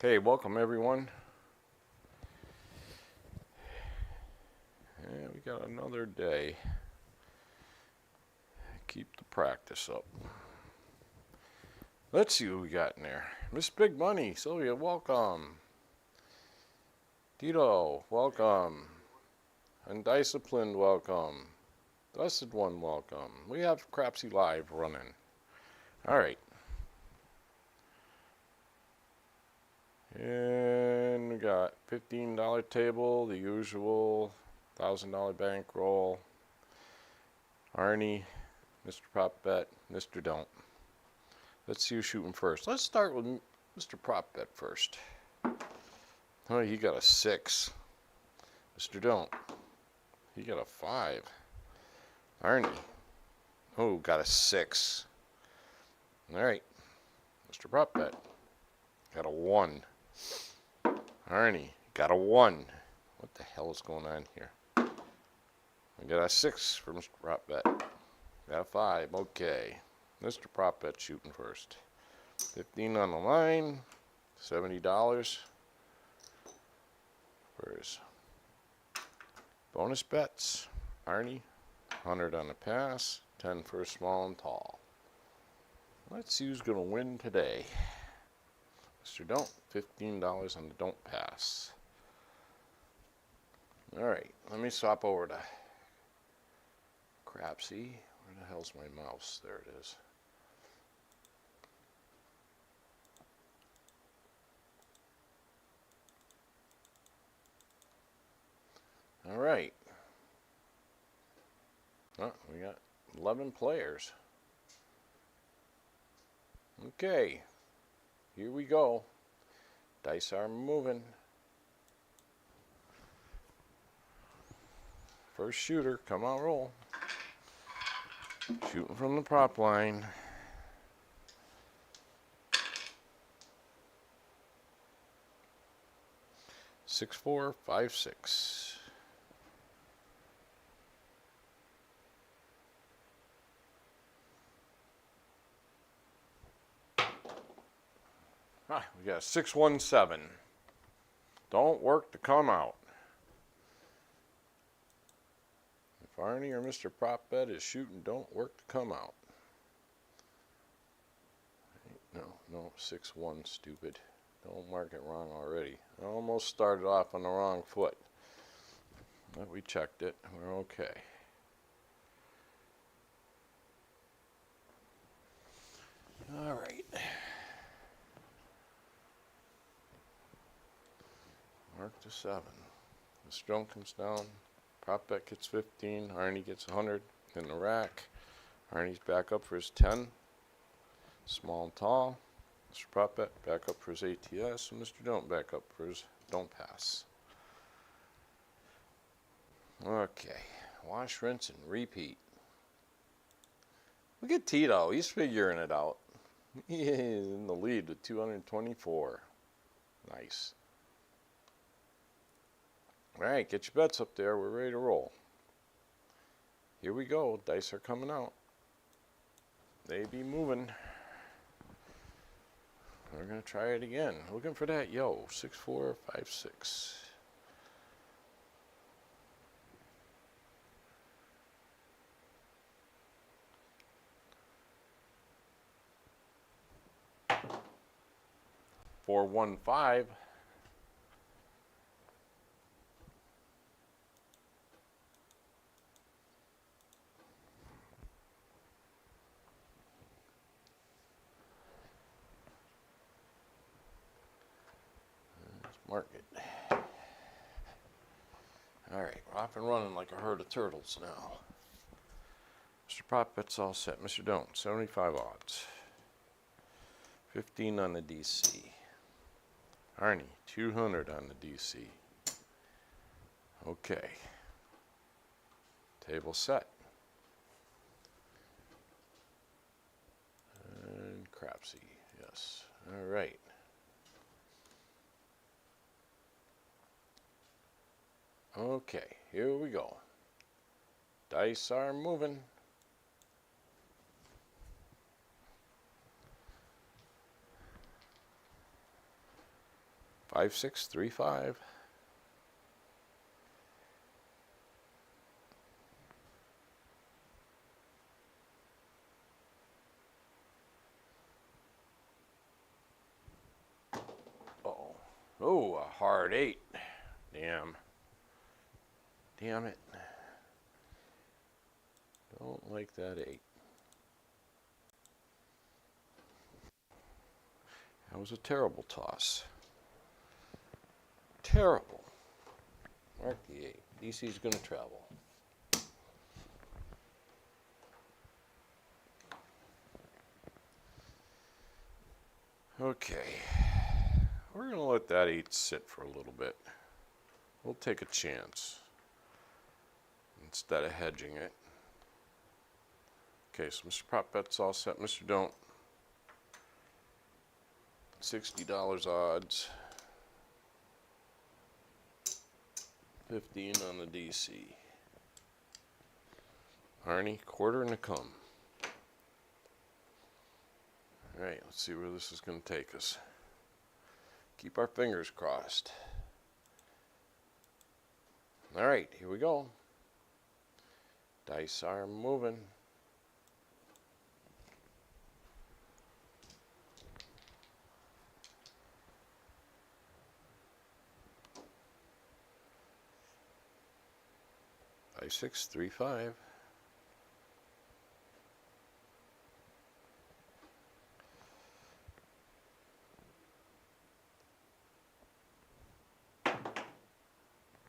Okay, welcome everyone. And we got another day. Keep the practice up. Let's see what we got in there. Miss Big Money, Sylvia, welcome. Tito, welcome. Undisciplined, welcome. Blessed One, welcome. We have Crapsee Live running. All right. And we got $15 table, the usual $1,000 bankroll. Arnie, Mr. Prop Bet, Mr. Don't. Let's see who's shooting first. Let's start with Mr. Prop Bet first. Oh, he got a 6. Mr. Don't. He got a 5. Arnie. Oh, got a 6. All right. Mr. Prop Bet. Got a 1. Arnie. Got a 1. What the hell is going on here? I got a 6 for Mr. Prop Bet. Got a 5. Okay. Mr. Prop Bet shooting first. 15 on the line. $70 for his bonus bets. Arnie. 100 on the pass. 10 for a small and tall. Let's see who's going to win today. Mr. Don't. $15 on the don't pass. Alright. Let me swap over to crapsee. Where the hell's my mouse? There it is. All right. Oh, we got 11 players. Okay. Here we go. Dice are moving. First shooter, come on, roll. Shooting from the prop line. Six, 4, 5, 6. We got a 617. Don't work to come out. If Arnie or Mr. Prop Bet is shooting, don't work to come out. No, 6-1, stupid. Don't mark it wrong already. I almost started off on the wrong foot. But we checked it. We're okay. All right. Mark to 7. The strong comes down. Prop Bet gets 15. Arnie gets 100 in the rack. Arnie's back up for his 10. Small and tall. Mr. Prop Bet back up for his ATS. And Mr. Don't back up for his don't pass. Okay. Wash, rinse, and repeat. Look at Tito. He's figuring it out. He is in the lead with 224. Nice. All right, get your bets up there. We're ready to roll. Here we go. Dice are coming out. They be moving. We're going to try it again. Looking for that yo. 6, 4, 5, 6. Four, 1, 5. Mark it. All right, we're off and running like a herd of turtles now. Mr. Prop Bet's all set. Mr. Don't, 75 odds. 15 on the DC. Arnie, 200 on the DC. Okay. Table set. And crapsee, yes. All right. Okay, here we go. Dice are moving. 5635. Uh-oh. Oh, a hard 8. Damn. Damn it. Don't like that 8. That was a terrible toss. Terrible. Mark the 8. DC's going to travel. Okay. We're going to let that 8 sit for a little bit. We'll take a chance instead of hedging it. Okay, so Mr. Prop Bet's all set. Mr. Don't. $60 odds. 15 on the DC. Arnie, quarter and a come. Alright, let's see where this is going to take us. Keep our fingers crossed. Alright, here we go. Dice are moving. 5635.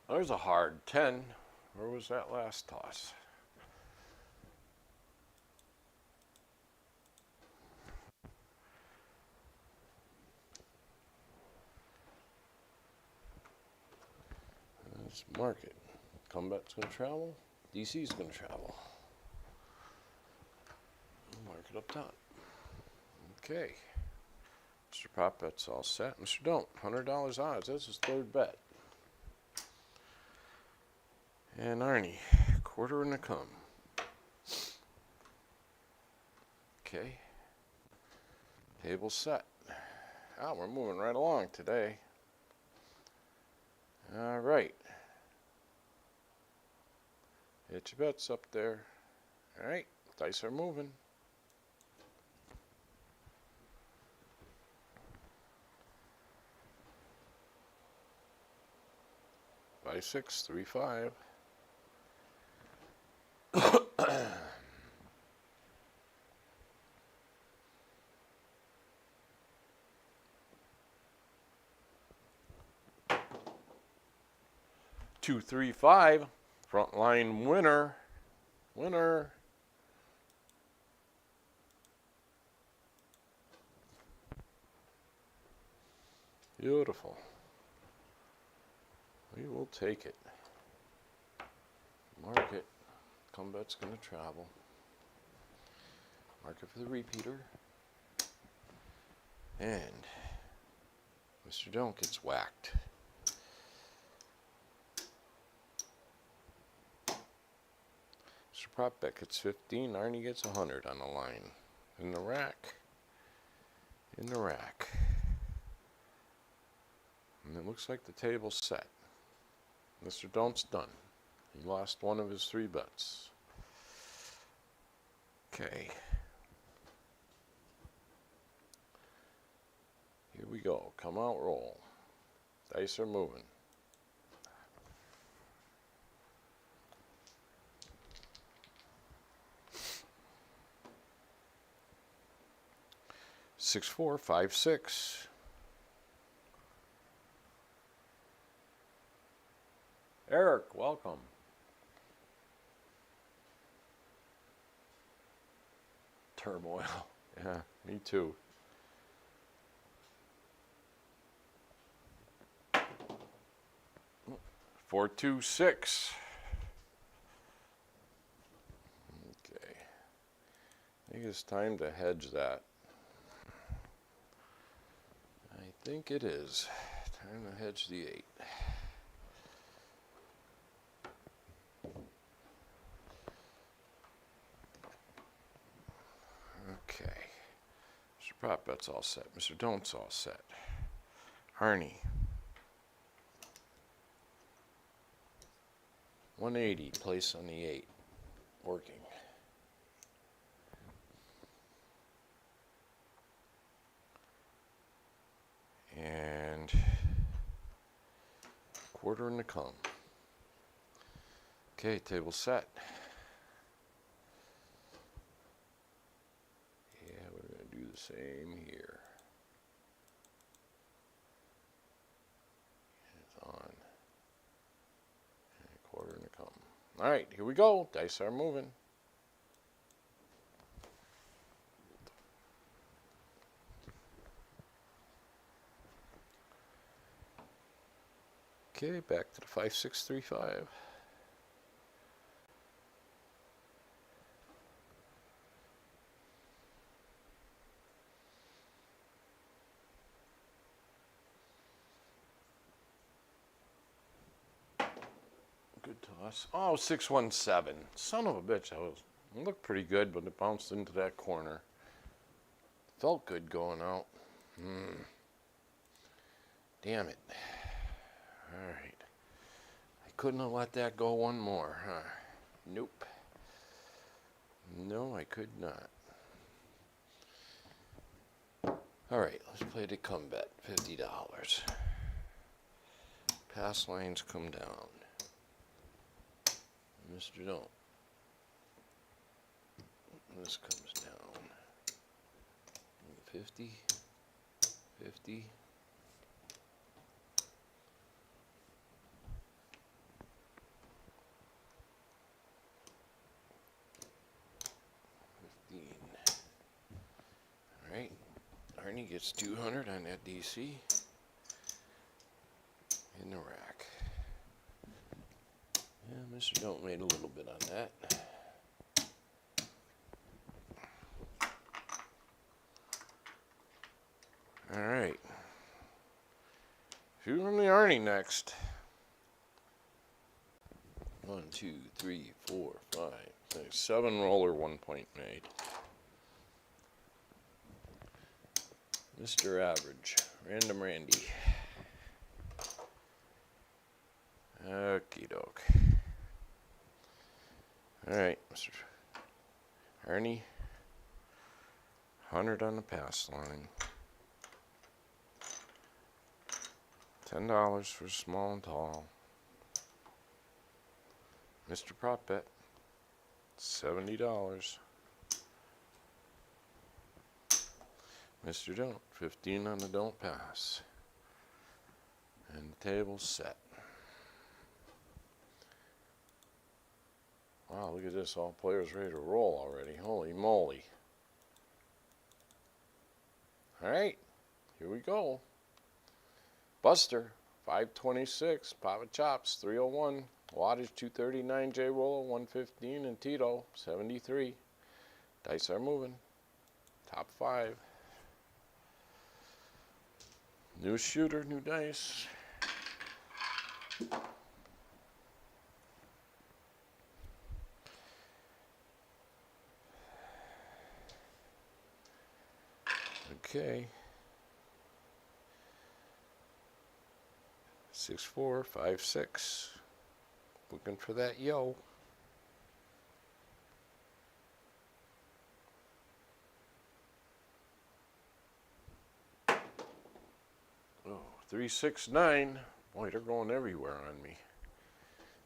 There's a hard 10. Where was that last toss? Let's mark it. Combat's going to travel. DC's going to travel. Mark it up top. Okay. Mr. Prop Bet's all set. Mr. Don't. $100 odds. That's his third bet. And Arnie, quarter and a come. Okay. Table set. Ah, we're moving right along today. All right. Hit your bets up there. All right. Dice are moving. By 635. Two, 3, 5. Frontline winner. Winner. Beautiful. We will take it. Mark it. Combat's going to travel. Mark it for the repeater. And Mr. Don't gets whacked. Mr. Prop Bet gets 15. Arnie gets 100 on the line. In the rack. In the rack. And it looks like the table's set. Mr. Don't's done. He lost one of his 3 bets. Okay. Here we go. Come out, roll. Dice are moving. Six, 4, 5, 6. Eric, welcome. Turmoil. Yeah, me too. Four, 2, 6. Okay. I think it's time to hedge that. I think it is. Time to hedge the 8. Okay. Mr. Prop Bet's all set. Mr. Don't's all set. Arnie. 180, place on the 8. Working. And quarter in the come. Okay, table set. Yeah, we're going to do the same here. It's on. And quarter in the come. All right, here we go. Dice are moving. Okay, back to the 5, 6, 3, 5. Good toss. Oh, 617. Son of a bitch. It looked pretty good, but it bounced into that corner. Felt good going out. Damn it. All right. I couldn't have let that go one more, huh? Nope. No, I could not. All right, let's play the come bet. $50. Pass lines come down. Mr. Don't. This comes down. 50. 50. 15. All right. Arnie gets 200 on that DC. In the rack. Yeah, Mr. Don't made a little bit on that. All right. Shoot from the Arnie next. 1, 2, 3, 4, 5, 6, 7 roller, 1 point made. Mr. Average, Random Randy. Okie doke. Alright, Mr. Arnie. 100 on the pass line. $10 for small and tall. Mr. Prop Bet. $70. Mr. Don't. 15 on the don't pass. And the table's set. Wow, look at this. All players ready to roll already. Holy moly. Alright, here we go. Buster, 526. Papa Chops, 301. Wattage, 239. J Roller, 115. And Tito, 73. Dice are moving. Top 5. New shooter, new dice. Okay. 6, 4, 5, 6. Looking for that yo. Oh, 3, 6, 9. Boy, they're going everywhere on me.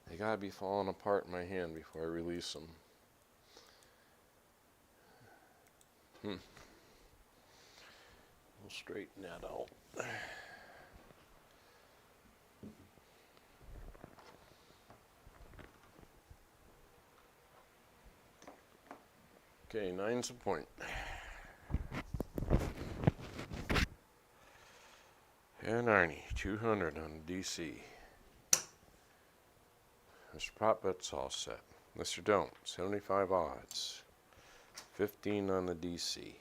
They gotta be falling apart in my hand before I release them. We'll straighten that out. Okay, 9's a point. And Arnie, 200 on the DC. Mr. Prop Bet's all set. Mr. Don't, 75 odds. 15 on the DC.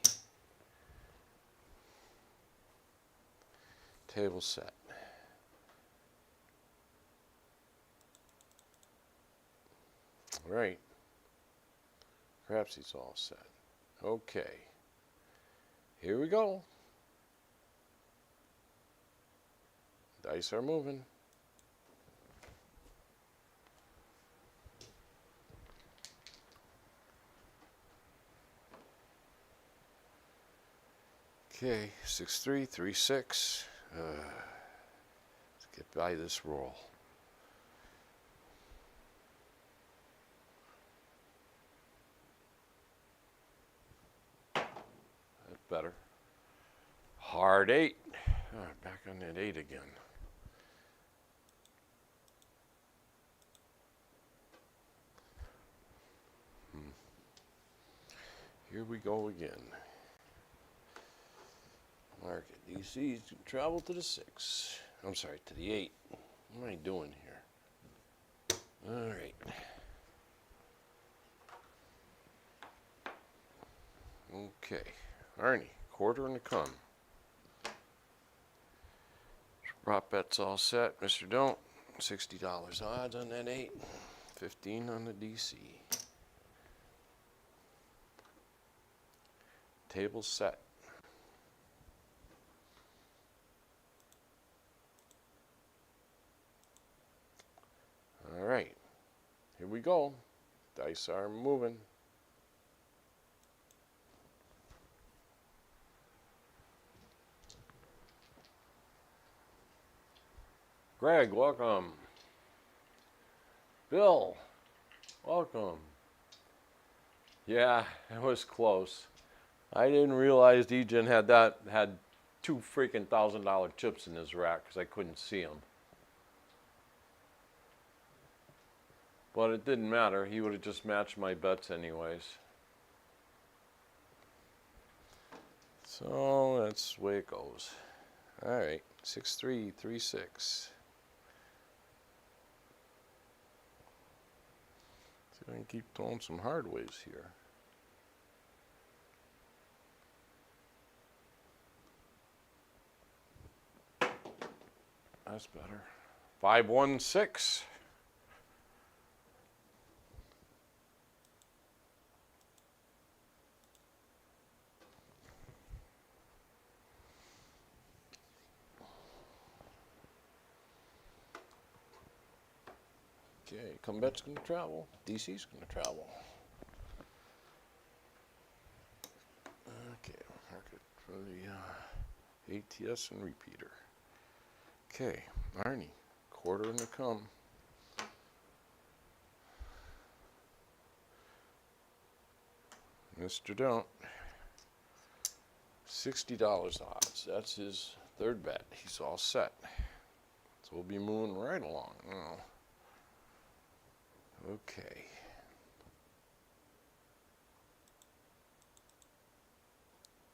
Table set. All right. Crapsee's all set. Okay. Here we go. Dice are moving. Okay, 6-3-3-6. Let's get by this roll. That's better. Hard 8. Back on that 8 again. Here we go again. Mark it. DC's travel to the 6. I'm sorry, to the 8. What am I doing here? All right. Okay. Arnie, quarter and a come. Prop bet's all set. Mr. Don't. $60 odds on that 8. 15 on the DC. Table set. All right, here we go. Dice are moving. Greg, welcome. Bill, welcome. Yeah, it was close. I didn't realize Degen had 2 freaking $1,000 chips in his rack because I couldn't see them. But it didn't matter. He would have just matched my bets anyways. So that's the way it goes. All right, 6-3-3-6. See if I can keep throwing some hard waves here. That's better. 5-1-6. Okay, Combet's going to travel. DC's going to travel. Okay, mark it for the ATS and repeater. Okay, Arnie, quarter and a come. Mr. Don't. $60 odds. That's his third bet. He's all set. So we'll be moving right along now. Okay.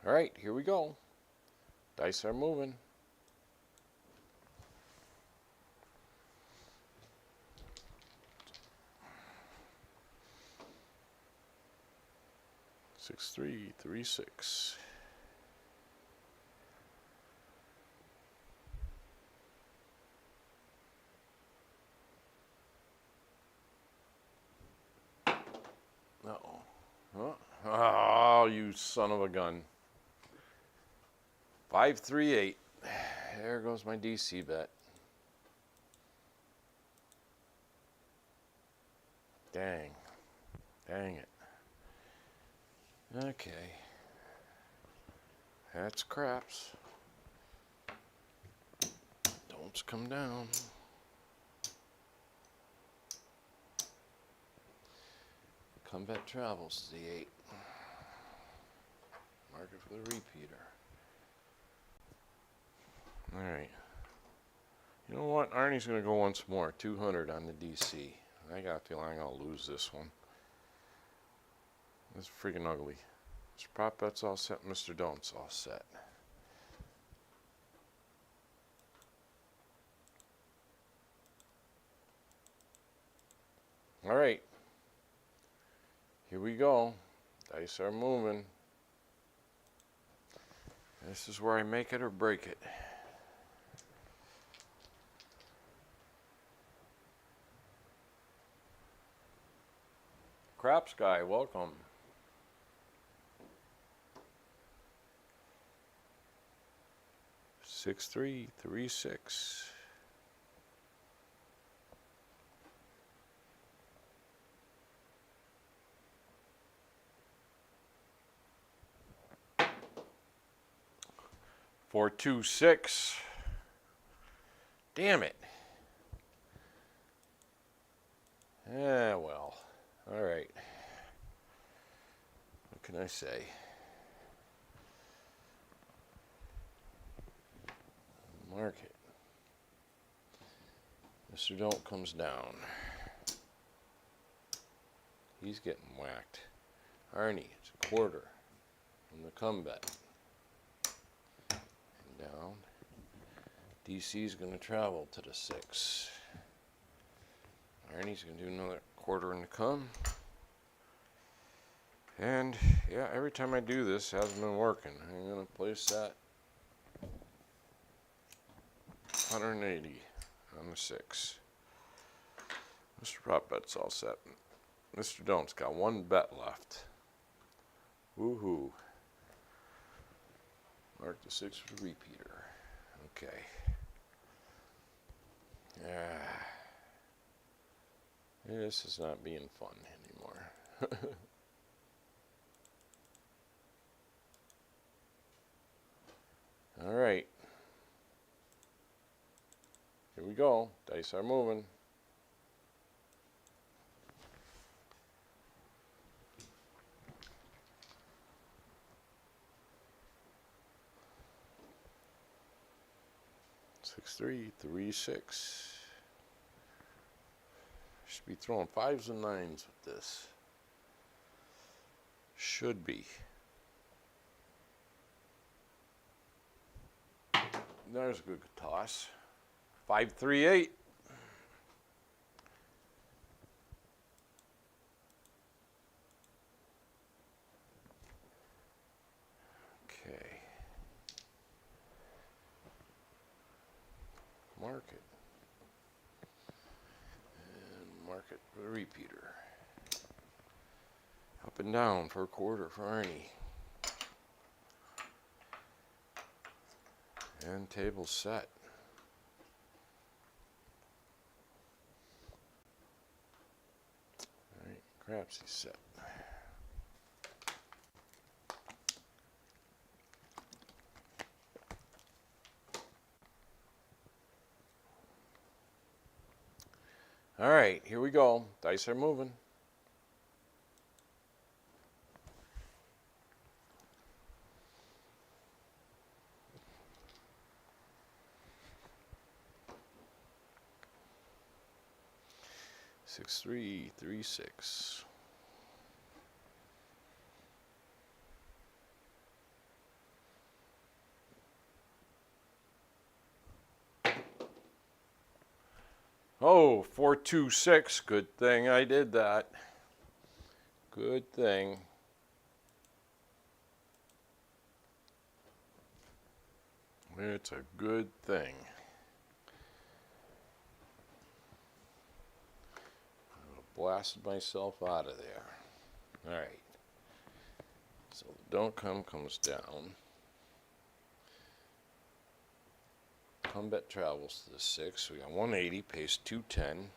All right, here we go. Dice are moving. Six, 3, 3, 6. Uh-oh. Oh, you son of a gun. 5-3-8. There goes my DC bet. Dang. Dang it. Okay. That's craps. Don'ts come down. Combat travels to the 8. Mark it for the repeater. Alright. You know what? Arnie's going to go once more. 200 on the DC. I got a feeling I'll lose this one. It's freaking ugly. Mr. Prop bet's all set. Mr. Don't's all set. Alright. Here we go. Dice are moving. This is where I make it or break it. Craps guy, welcome. Six, 3, 3, 6. 426. Damn it. Yeah, well. All right. What can I say? Market. Mr. Don't comes down. He's getting whacked. Arnie, it's a quarter in the come bet. And down. DC's going to travel to the 6. Arnie's going to do another quarter in the come. And yeah, every time I do this, it hasn't been working. I'm going to place that 180 on the 6. Mr. Prop Bet's all set. Mr. Don't's got one bet left. Woohoo. Mark the 6 for the repeater. Okay. This is not being fun anymore. All right. Here we go. Dice are moving. Six, 3, 3, 6. Should be throwing 5s and 9s with this. Should be. There's a good toss. 5, 3, 8. Okay. Mark it. And mark it for the repeater. Up and down for a quarter for Arnie. And table set. All right, crapsee set. All right, here we go. Dice are moving. Six, 3, 3, 6. Oh, 4, 2, 6. Good thing I did that. Good thing. It's a good thing. Blasted myself out of there. All right. So the don't come comes down. Come bet travels to the 6. So we got 180, pays 210.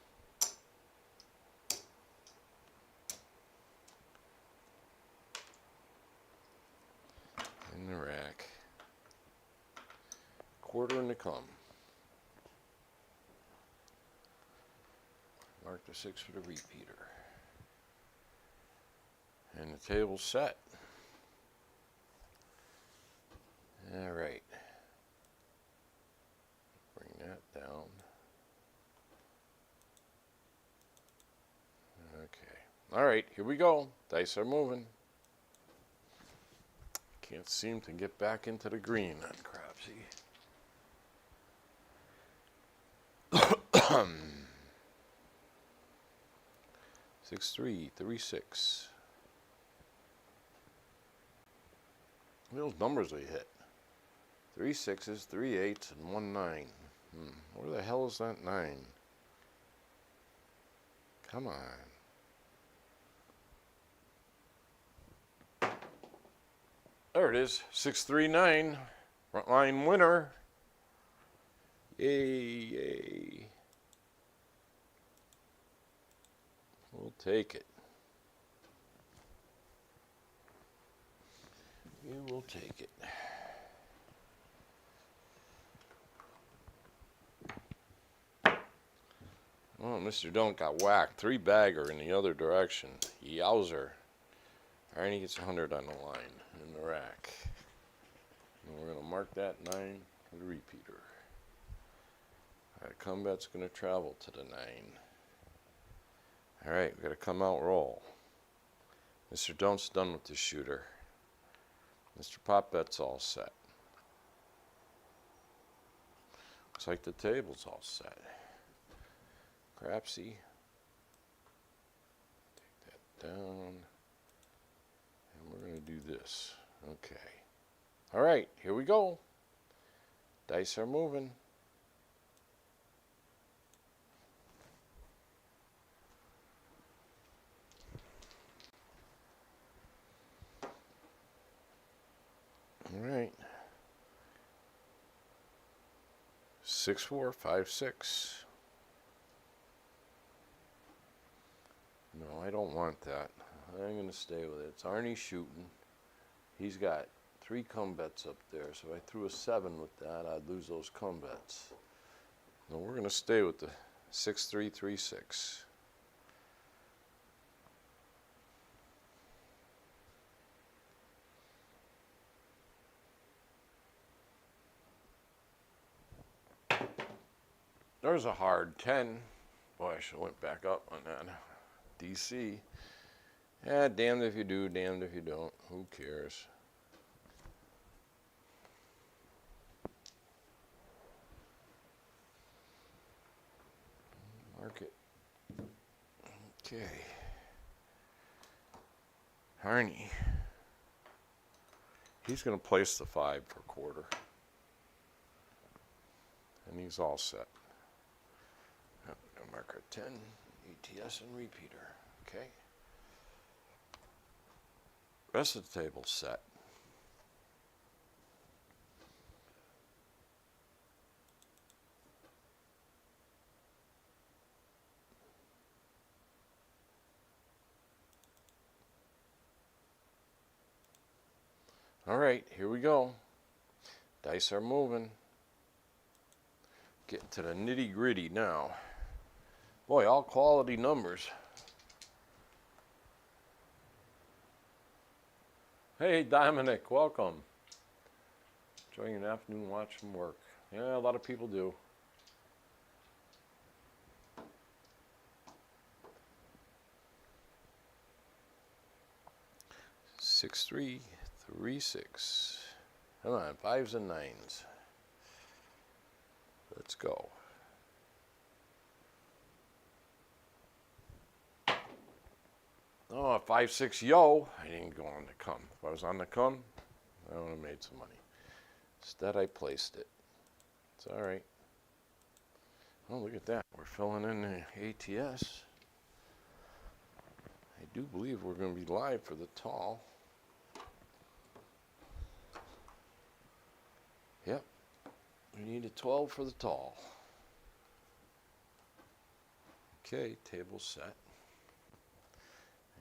In the rack. Quarter in the come. Mark the 6 for the repeater. And the table's set. All right. Bring that down. Okay. All right, here we go. Dice are moving. Can't seem to get back into the green on crapsee. 6, 3, 3, 6. Those numbers they hit. 3 6s, 3 8s, and 1 9. Where the hell is that 9? Come on. There it is. 6, 3, 9. Front line winner. Yay, yay. We'll take it. You will take it. Oh, Mr. Don't got whacked. 3-bagger in the other direction. Yowzer. Arnie gets 100 on the line in the rack. And we're going to mark that 9 for the repeater. Alright, combat's going to travel to the 9. Alright, we got to come out roll. Mr. Don't's done with the shooter. Mr. Pop Bet's all set. Looks like the table's all set. Crapsee. Take that down. And we're going to do this. Okay. Alright, here we go. Dice are moving. Alright. 6, 4, 5, 6. No, I don't want that. I'm going to stay with it. It's Arnie shooting. He's got 3 combats up there, so if I threw a 7 with that, I'd lose those combats. No, we're going to stay with the 6, 3, 3, 6. There's a hard 10. Boy, I should have went back up on that. DC. Yeah, damned if you do, damned if you don't. Who cares? Mark it. Okay. Arnie. He's going to place the 5 per quarter. And he's all set. Marker 10, ETS and repeater. Okay. Rest of the table's set. All right, here we go. Dice are moving. Getting to the nitty gritty now. Boy, all quality numbers. Hey, Dominic, welcome. Enjoying an afternoon watch from work. Yeah, a lot of people do. Six, 3, 3, 6. Come on, 5s and 9s. Let's go. Oh, 5, 6, yo. I didn't go on the come. If I was on the come, I would have made some money. Instead, I placed it. It's all right. Oh, look at that. We're filling in the ATS. I do believe we're going to be live for the tall. Yep. We need a 12 for the tall. Okay, table set.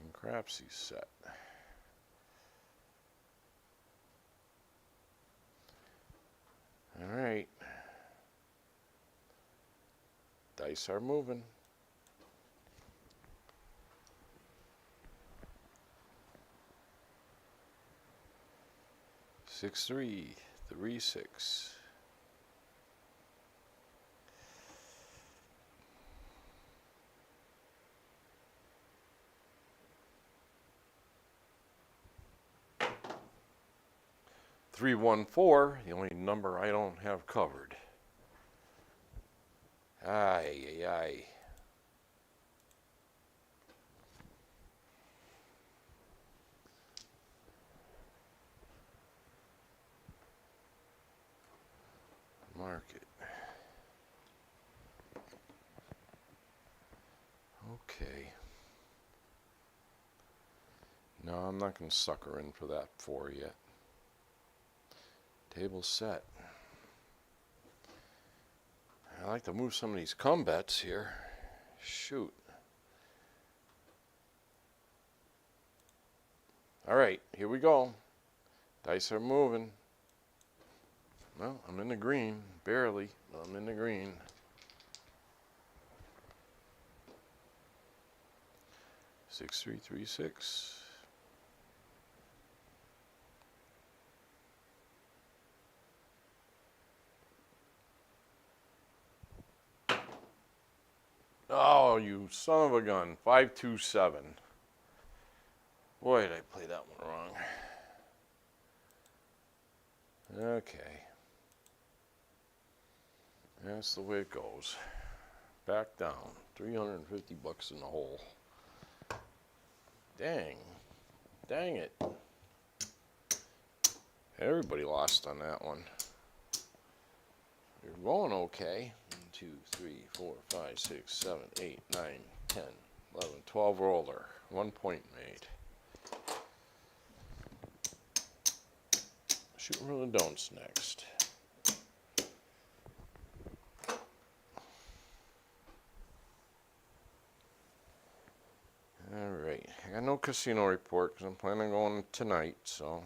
And crapsee set. All right. Dice are moving. Six, 3, 3, 6. Three, 1, 4, the only number I don't have covered. Aye, aye, aye. Mark it. Okay. No, I'm not going to sucker in for that 4 yet. Table set. I like to move some of these combats here. Shoot. All right, here we go. Dice are moving. Well, I'm in the green, barely, but I'm in the green. 6336. Oh, you son of a gun. 527. Boy, did I play that one wrong. Okay. That's the way it goes. Back down. 350 bucks in the hole. Dang. Dang it. Everybody lost on that one. You're going okay. 1, 2, 3, 4, 5, 6, 7, 8, 9, 10, 11, 12 roller. 1 point made. Shooting for the don'ts next. Alright, I got no casino report because I'm planning on going tonight, so.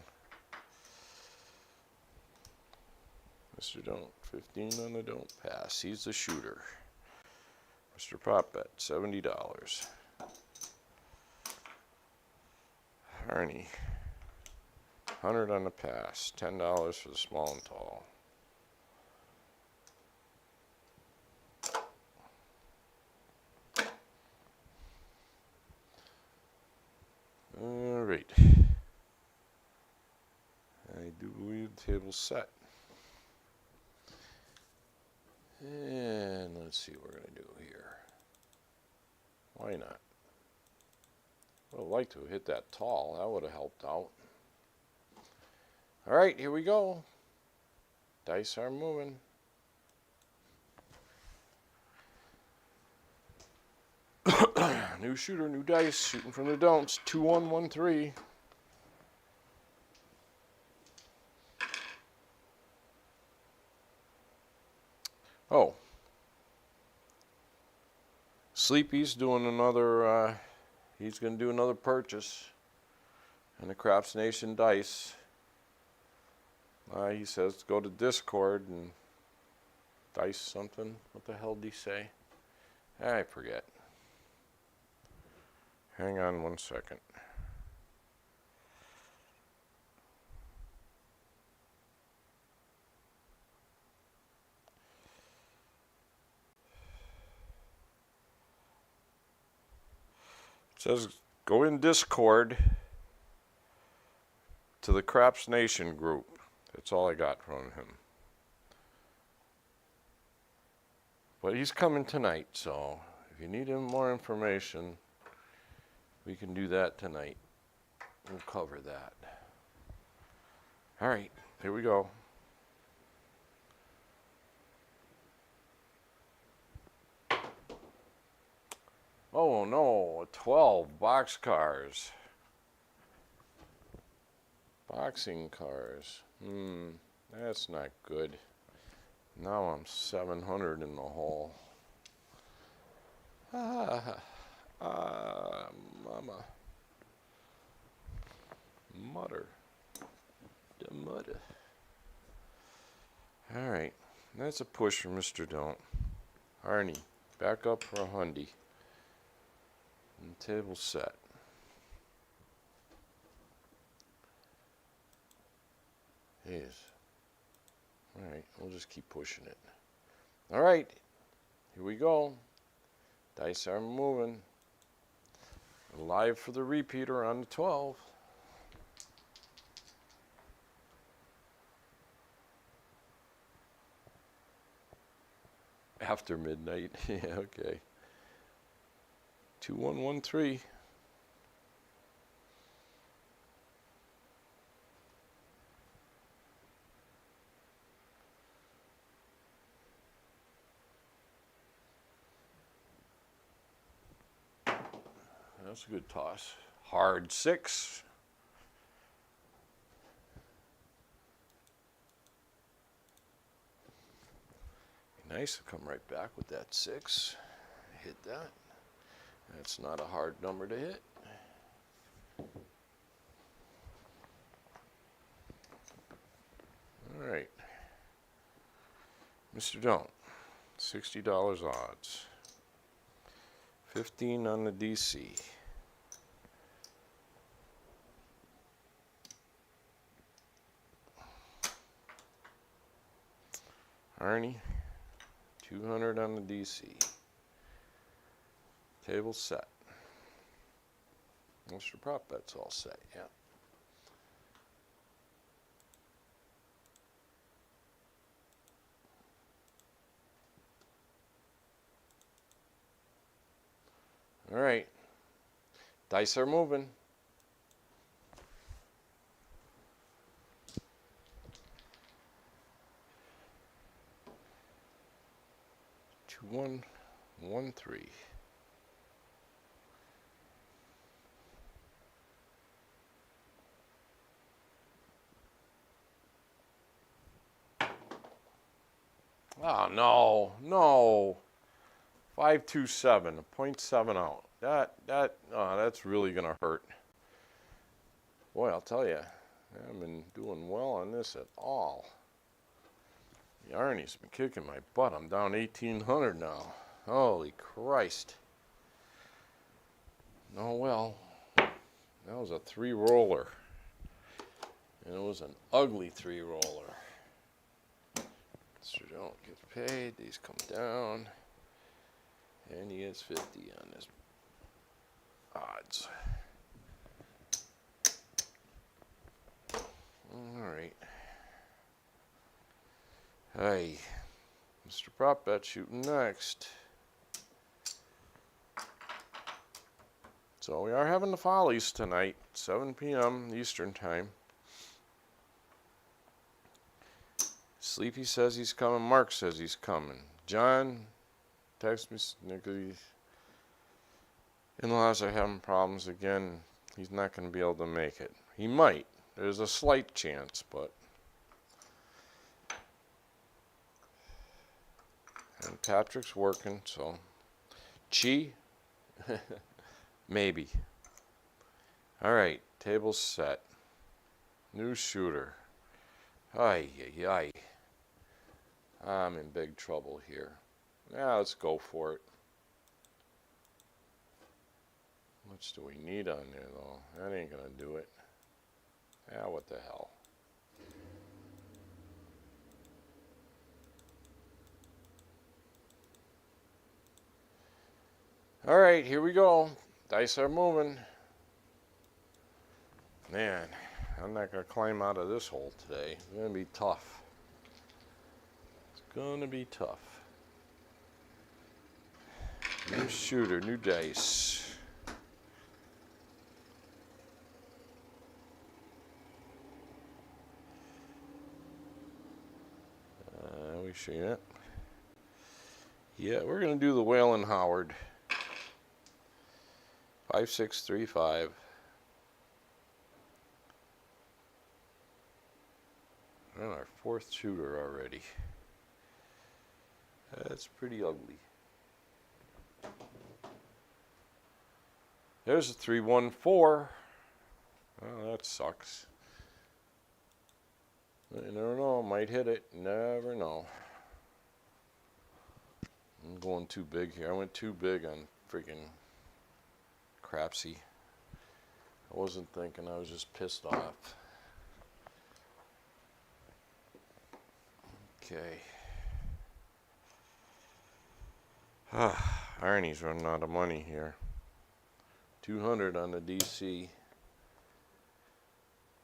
Mr. Don't, 15 on the don't pass. He's the shooter. Mr. Prop Bet, $70. Harney, 100 on the pass, $10 for the small and tall. Alright. I do believe the table's set. And let's see what we're going to do here. Why not? I would have liked to have hit that tall. That would have helped out. Alright, here we go. Dice are moving. New shooter, new dice, shooting from the don'ts. 2113. Oh. Sleepy's doing another, he's going to do another purchase in the Craps Nation dice. He says go to Discord and dice something. What the hell did he say? I forget. Hang on 1 second. It says go in Discord to the Craps Nation group. That's all I got from him. But he's coming tonight, so if you need more information, we can do that tonight. We'll cover that. All right, here we go. Oh no, 12 boxcars. Boxing cars. That's not good. Now I'm 700 in the hole. Mama. Mutter. The mutter. Alright, that's a push for Mr. Don't. Arnie, back up for a hundy. And table set. Jeez. Alright, we'll just keep pushing it. Alright, here we go. Dice are moving. Live for the repeater on the 12. After midnight. Yeah, okay. 2113. That's a good toss. Hard 6. Nice to come right back with that 6. Hit that. That's not a hard number to hit. All right. Mr. Don't, $60 odds. 15 on the DC. Arnie, 200 on the DC. Table set. Mr. Prop Bet's all set, yeah. All right. Dice are moving. 2113. Oh no, no. 527, a 0.7 out. That's really gonna hurt. Boy, I'll tell you, I haven't been doing well on this at all. The Arnie's been kicking my butt. I'm down 1,800 now. Holy Christ. Oh well, that was a 3-roller. And it was an ugly 3-roller. Mr. Don't get paid. These come down. And he gets 50 on his odds. Alright. Hey, Mr. Prop Bet shooting next. So we are having the Follies tonight, 7 p.m. Eastern Time. Sleepy says he's coming. Mark says he's coming. John, text me. In-laws are having problems again. He's not going to be able to make it. He might. There's a slight chance, but. And Patrick's working, so. Chi? Maybe. Alright, table's set. New shooter. Ay, ay, ay. I'm in big trouble here. Now let's go for it. How much do we need on there, though? That ain't gonna do it. Ah, what the hell. Alright, here we go. Dice are moving. Man, I'm not going to climb out of this hole today. It's going to be tough. It's going to be tough. New shooter, new dice. We see it. Yeah, we're going to do the Whalen Howard. 5635. And our 4th shooter already. That's pretty ugly. There's a 314. Oh, that sucks. You never know, might hit it. Never know. I'm going too big here. I went too big on freaking crapsee. I wasn't thinking, I was just pissed off. Okay. Arnie's running out of money here. 200 on the DC.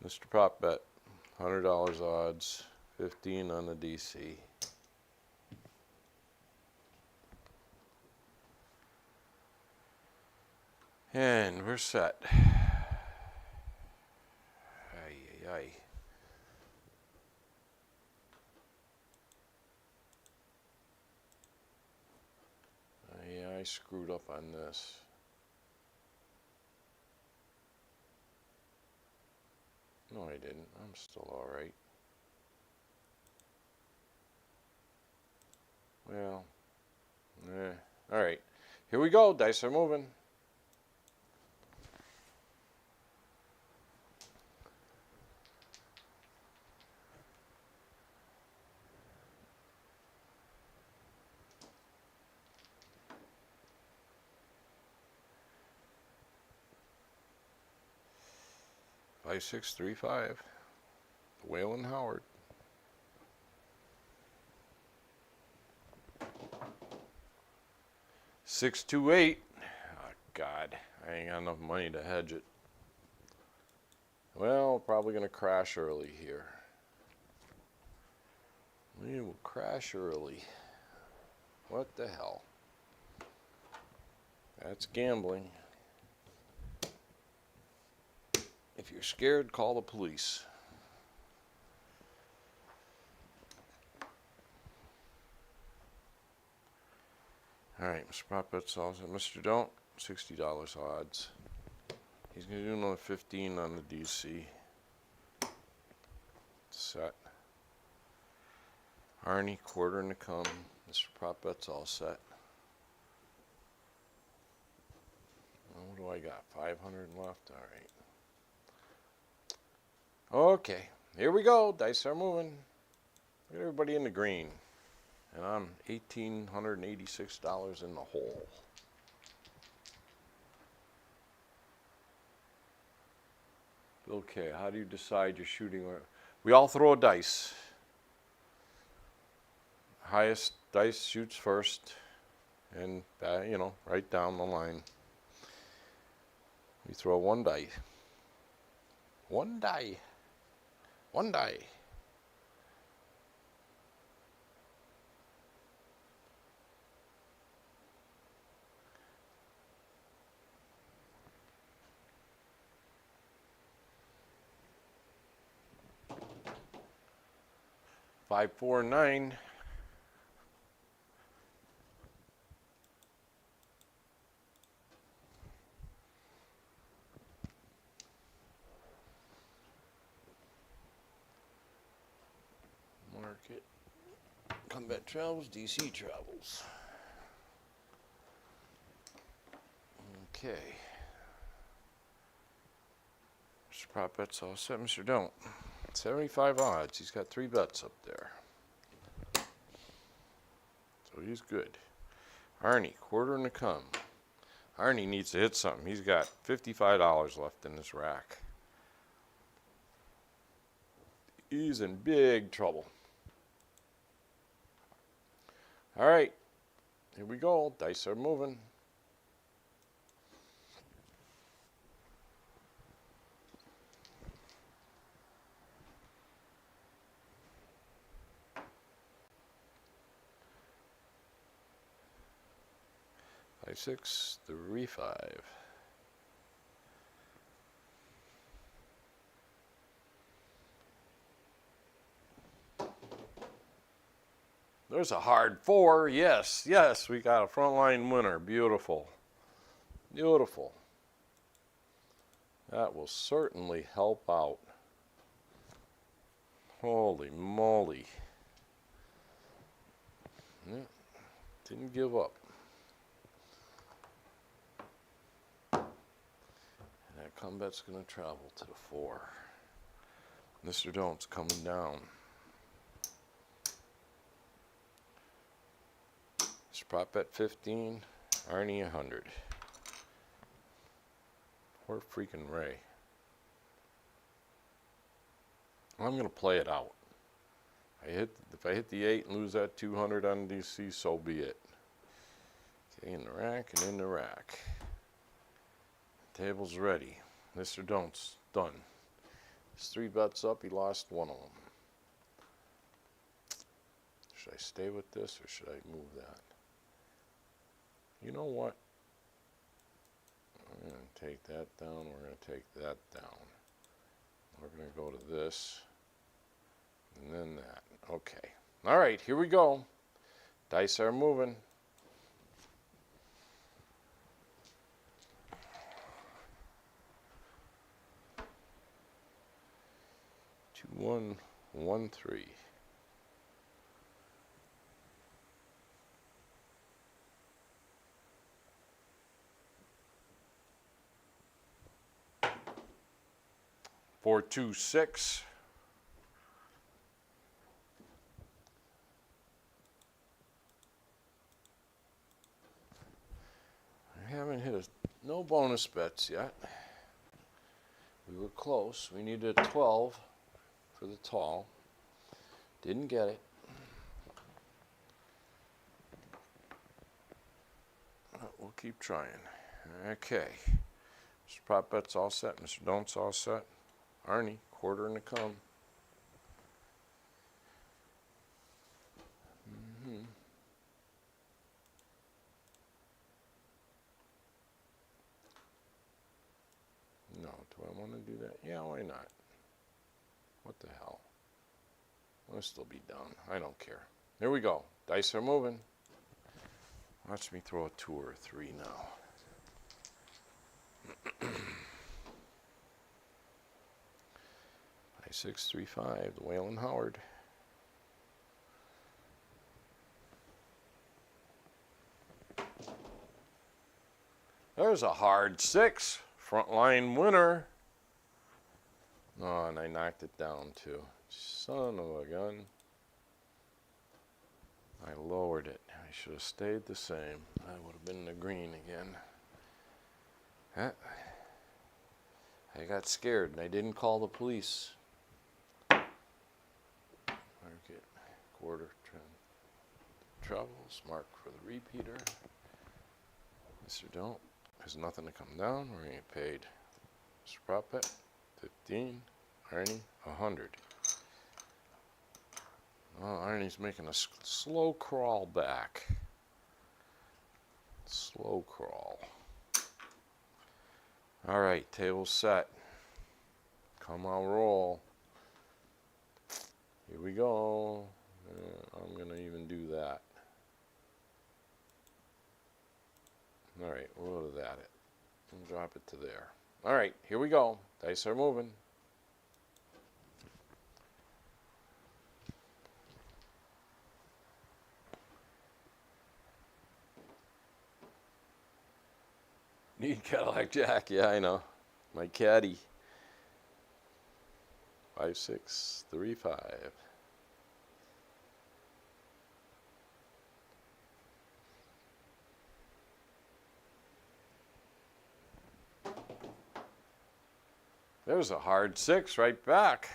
Mr. Prop Bet, $100 odds, 15 on the DC. And we're set. Ay, ay, ay. Yeah, I screwed up on this. No, I didn't. I'm still all right. Well, all right. Here we go. Dice are moving. Five, 6, 3, 5. Whalen Howard. 628. Oh, God, I ain't got enough money to hedge it. Well, probably going to crash early here. We will crash early. What the hell? That's gambling. If you're scared, call the police. All right, Mr. Prop Bets also. Mr. Don't, $60 odds. He's going to do another 15 on the DC. Set. Arnie, quarter and to come. Mr. Prop Bet's all set. What do I got? 500 left? All right. Okay, here we go. Dice are moving. Look at everybody in the green. And I'm $1,886 in the hole. Okay, how do you decide you're shooting? We all throw a dice. Highest dice shoots first, and you know, right down the line. We throw one die. One die. One die. Five, 4, 9. Market. Combat travels, DC travels. Okay. Mr. Prop Bets all set. Mr. Don't. 75 odds. He's got 3 bets up there. So he's good. Arnie, quarter and to come. Arnie needs to hit something. He's got $55 left in this rack. He's in big trouble. All right, here we go. Dice are moving. Five, 6, 3, 5. There's a hard 4. Yes, yes, we got a frontline winner. Beautiful. Beautiful. That will certainly help out. Holy moly. Yeah, didn't give up. And that combat's going to travel to the 4. Mr. Don't's coming down. Prop Bet 15, Arnie 100. Poor freaking Ray. I'm going to play it out. If I hit the 8 and lose that 200 on DC, so be it. Okay, in the rack and in the rack. Table's ready. Mr. Don't's done. His 3 bets up, he lost 1 of them. Should I stay with this or should I move that? You know what? We're going to take that down. We're going to take that down. We're going to go to this. And then that. Okay. All right, here we go. Dice are moving. Two, 1, 1, 3. Four, 2, 6. I haven't hit no bonus bets yet. We were close. We needed a 12 for the tall. Didn't get it. keep trying. Okay. Mr. Prop Bet's all set. Mr. Don't's all set. Arnie, quarter in the come. No, do I want to do that? Yeah, why not? What the hell? I'll still be down. I don't care. Here we go. Dice are moving. Watch me throw a 2 or a 3 now. 6, 3, 5. The Whalen Howard. There's a hard 6. Frontline winner. Oh, and I knocked it down too. Son of a gun. I lowered it. I should have stayed the same. I would have been the green again. Huh? I got scared and I didn't call the police. Market, quarter, trend, travels, mark for the repeater. Mr. Don't. There's nothing to come down. We're going to get paid. Mr. Prop Bet, 15. Arnie, 100. Oh, Arnie's making a slow crawl back. Slow crawl. All right, table set. Come on, roll. Here we go. I'm going to even do that. All right, we'll go to that. And drop it to there. All right, here we go. Dice are moving. Need Cadillac Jack. Yeah, I know. My caddy. 5, 6, 3, 5. There's a hard 6 right back.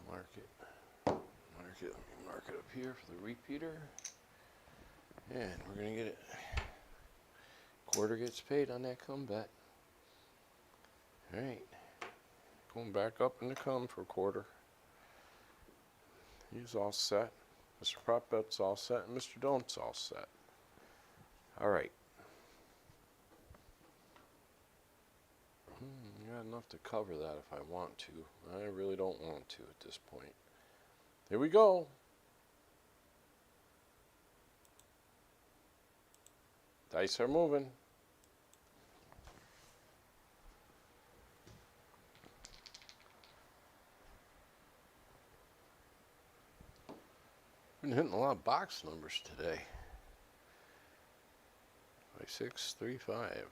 Mark it up here for the repeater. And we're going to get it. Quarter gets paid on that come bet. All right. Going back up in the come for a quarter. He's all set. Mr. Prop Bet's all set. And Mr. Don't's all set. All right. Got enough to cover that if I want to. I really don't want to at this point. Here we go. Dice are moving. Been hitting a lot of box numbers today. 5, 6, 3, 5.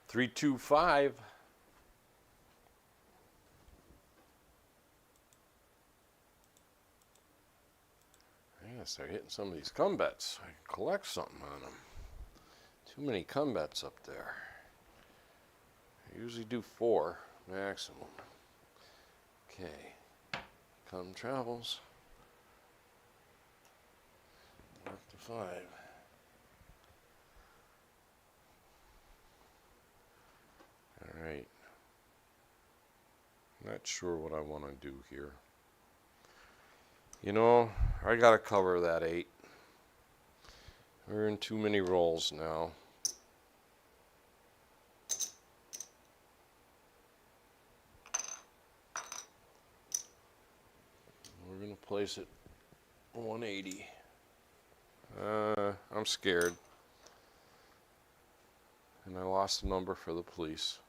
Three, 2, 5. I gotta start hitting some of these come bets. I can collect something on them. Too many come bets up there. I usually do 4 maximum. Okay. Come travels. Up to 5. Alright. Not sure what I want to do here. You know, I gotta cover that 8. We're in too many rolls now. We're gonna place it 180. I'm scared. And I lost the number for the police.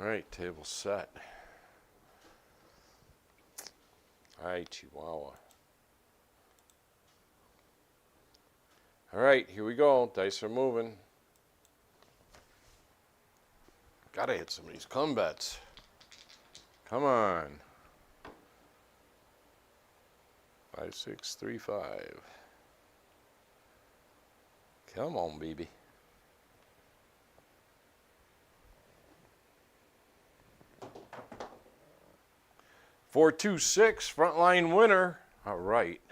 Alright, table set. Hi, Chihuahua. Alright, here we go. Dice are moving. Gotta hit some of these come bets. Come on. 5, 6, 3, 5. Come on, baby. 426, frontline winner. All right.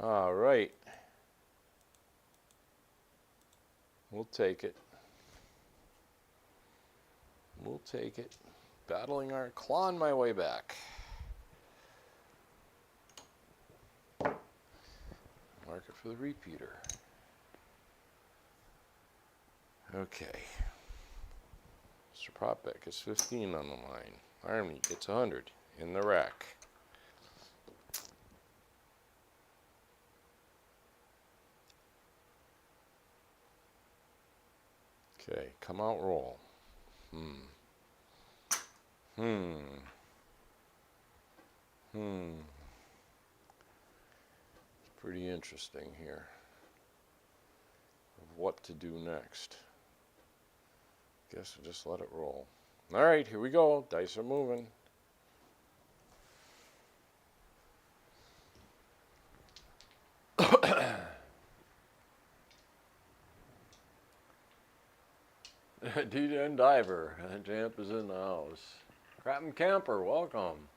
All right. We'll take it. We'll take it. Battling our clawing my way back. Mark it for the repeater. Okay. Mr. Propbeck gets 15 on the line. Army gets 100 in the rack. Okay, come out, roll. It's pretty interesting here of what to do next. Guess we'll just let it roll. All right, here we go. Dice are moving. D-Den Diver, Jamp is in the house. Crap Camper, welcome.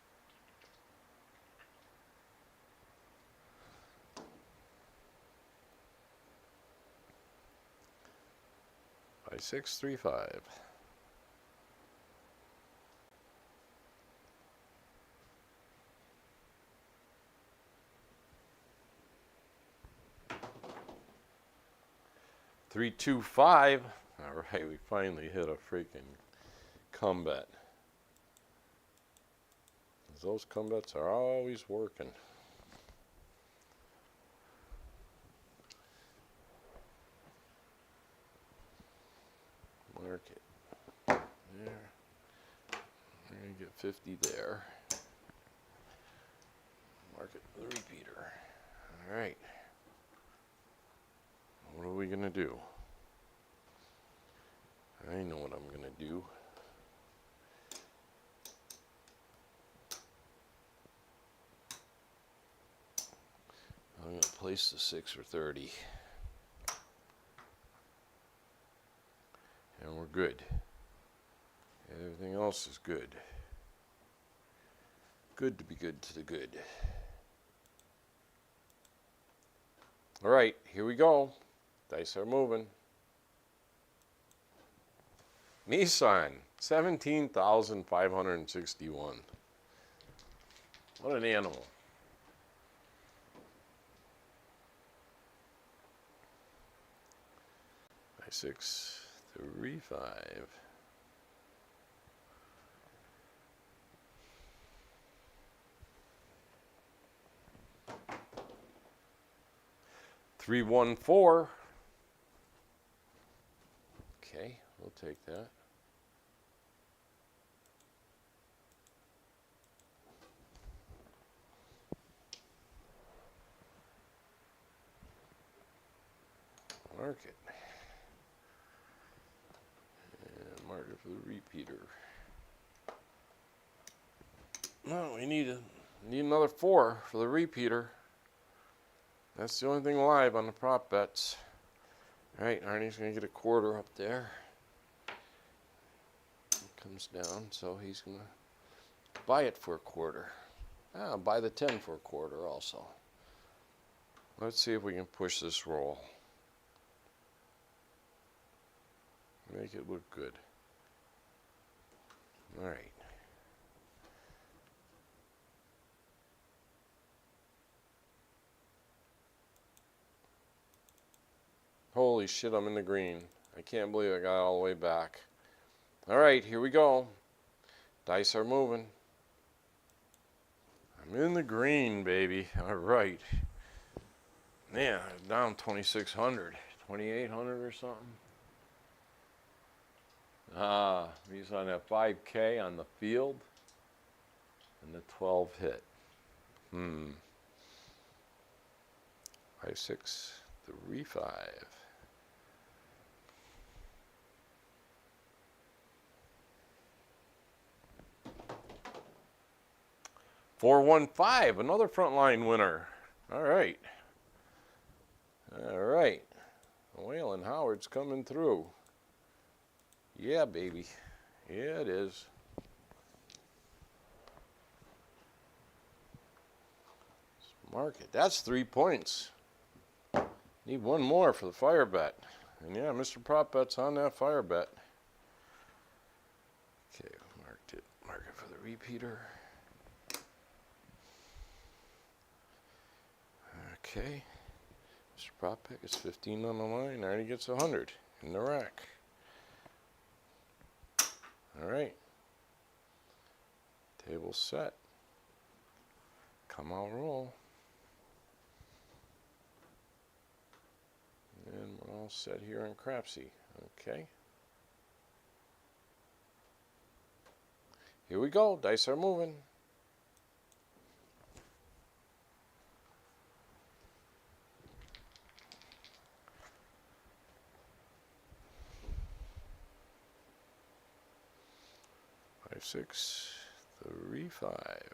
By 635. Three, 2, 5. All right, we finally hit a freaking comeback. Those comebacks are always working. Mark it there. We're gonna get 50 there. Mark it for the repeater. All right. What are we gonna do? I know what I'm gonna do. I'm gonna place the 6 or 30. And we're good. Everything else is good. Good to be good to the good. All right, here we go. Dice are moving. Nissan, 17,561. What an animal. By 6, 3, 5. Three, 1, 4. Okay, we'll take that. Mark it. And mark it for the repeater. No, we need another 4 for the repeater. That's the only thing live on the prop bets. All right, Arnie's going to get a quarter up there. It comes down, so he's going to buy it for a quarter. Buy the 10 for a quarter also. Let's see if we can push this roll. Make it look good. All right. Holy shit, I'm in the green. I can't believe I got all the way back. All right, here we go. Dice are moving. I'm in the green, baby. All right. Man, I'm down 2,600, 2,800 or something. He's on that 5K on the field. And the 12 hit. 5, 6, 3, 5. 415, another frontline winner. All right. All right. Waylon Howard's coming through. Yeah, baby. Yeah, it is. Mark it. That's 3 points. Need one more for the fire bet. And yeah, Mr. Prop Bet's on that fire bet. Okay, marked it. Mark it for the repeater. Okay. Mr. Prop Bet gets 15 on the line. Already gets 100 in the rack. All right. Table set. Come out, roll. And we're all set here on crapsee. Okay. Here we go. Dice are moving. Five, 6, 3, 5.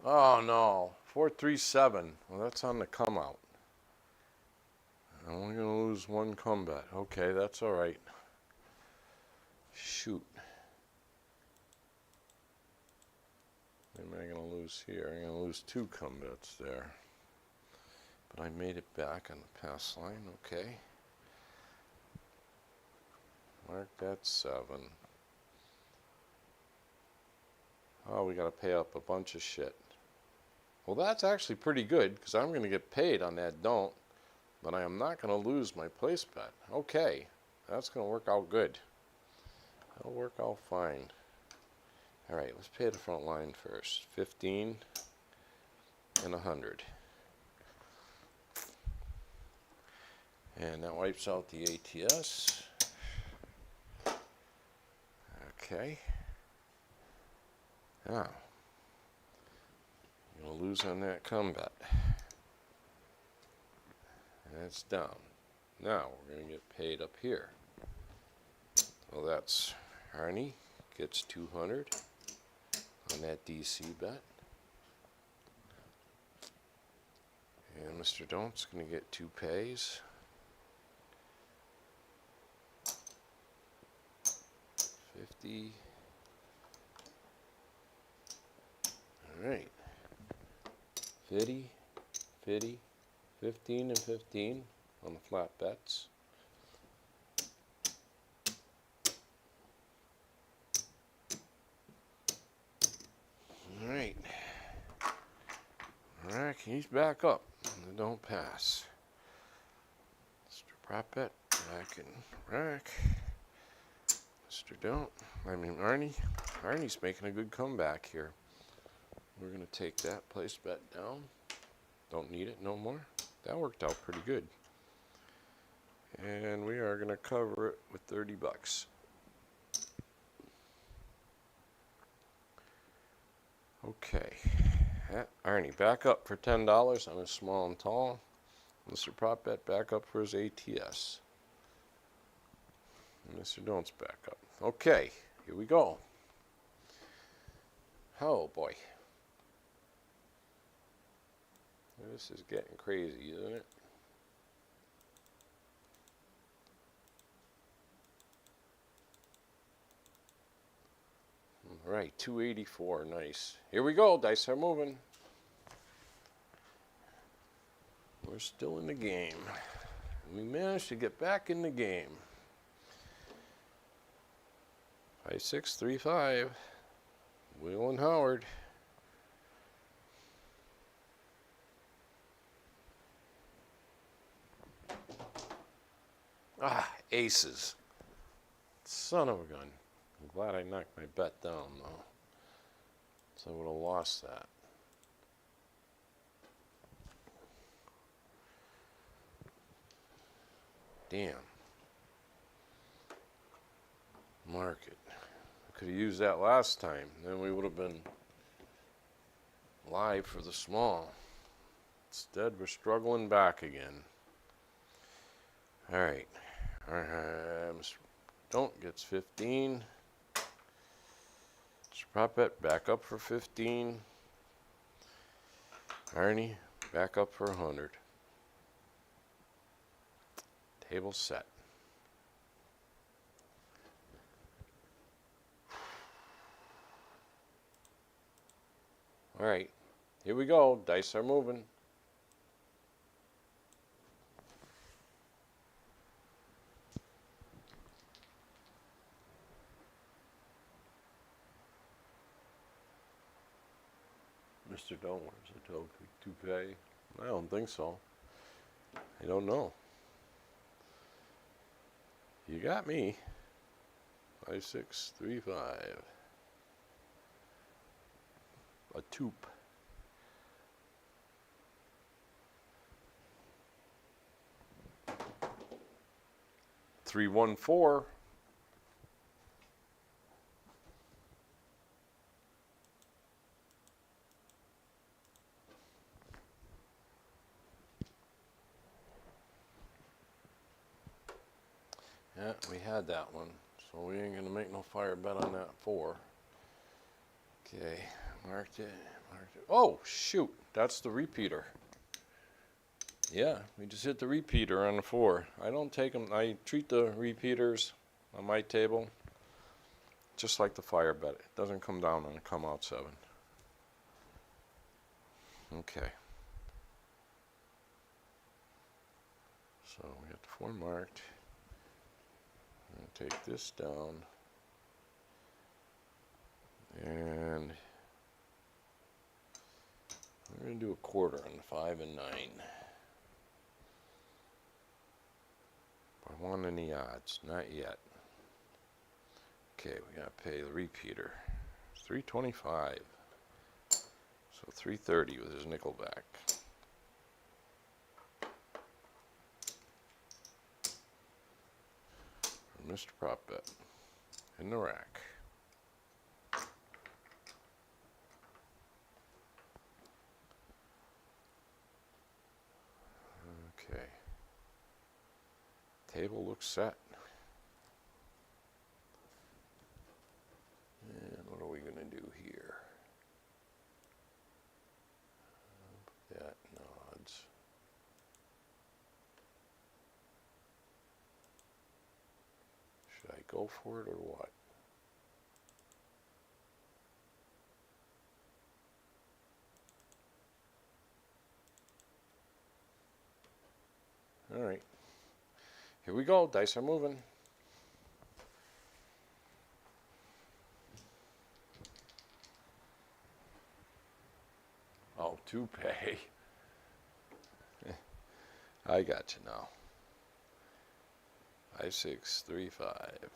Oh no, 4, 3, 7. Well, that's on the come out. I'm only going to lose one combat. Okay, that's all right. Shoot. What am I going to lose here? I'm going to lose 2 combats there. But I made it back on the pass line. Okay. Mark that 7. Oh, we got to pay up a bunch of shit. Well, that's actually pretty good because I'm going to get paid on that don't, but I am not going to lose my place bet. Okay, that's going to work out good. That'll work out fine. All right, let's pay the front line first. 15 and 100. And that wipes out the ATS. Okay. Now, you're going to lose on that combat. That's down. Now, we're going to get paid up here. Well, that's Arnie gets 200 on that DC bet. And Mr. Don't's going to get 2 pays. 50. All right. 50, 50, 15 and 15 on the flat bets. All right. Rack, he's back up. Don't pass. Mr. Prop Bet back in rack. Mr. Don't. Arnie. Arnie's making a good comeback here. We're going to take that place bet down. Don't need it no more. That worked out pretty good. And we are going to cover it with 30 bucks. Okay. Arnie back up for $10 on his small and tall. Mr. Prop Bet back up for his ATS. And Mr. Don't's back up. Okay, here we go. Oh boy. This is getting crazy, isn't it? All right, 284, nice. Here we go, dice are moving. We're still in the game. We managed to get back in the game. 5, 6, 3, 5. Waylon Howard. Ah, aces. Son of a gun. I'm glad I knocked my bet down, though. So I would have lost that. Damn. Mark it. I could have used that last time. Then we would have been live for the small. Instead, we're struggling back again. All right. Mr. Don't gets 15. Mr. Prop Bet back up for 15. Arnie back up for 100. Table set. All right. Here we go. Dice are moving. Mr. Don't wears a toupee. I don't think so. I don't know. You got me. 5, 6, 3, 5. A toupe. 3, 1, 4. Yeah, we had that one, so we ain't gonna make no fire bet on that 4. Okay, marked it. Oh, shoot, that's the repeater. Yeah, we just hit the repeater on the 4. I don't take them, I treat the repeaters on my table just like the fire bet. It doesn't come down on a come out 7. Okay. So we got the 4 marked. I'm going to take this down. And we're going to do a quarter on the 5 and 9. I want any odds? Not yet. Okay, we got to pay the repeater. $3.25. So $3.30 with his nickel back. For Mr. Prop Bet in the rack. Okay. Table looks set. And what are we going to do here? Put that in odds. Should I go for it or what? All right. Here we go. Dice are moving. Oh, toupee. I got you now. 5, 6, 3, 5.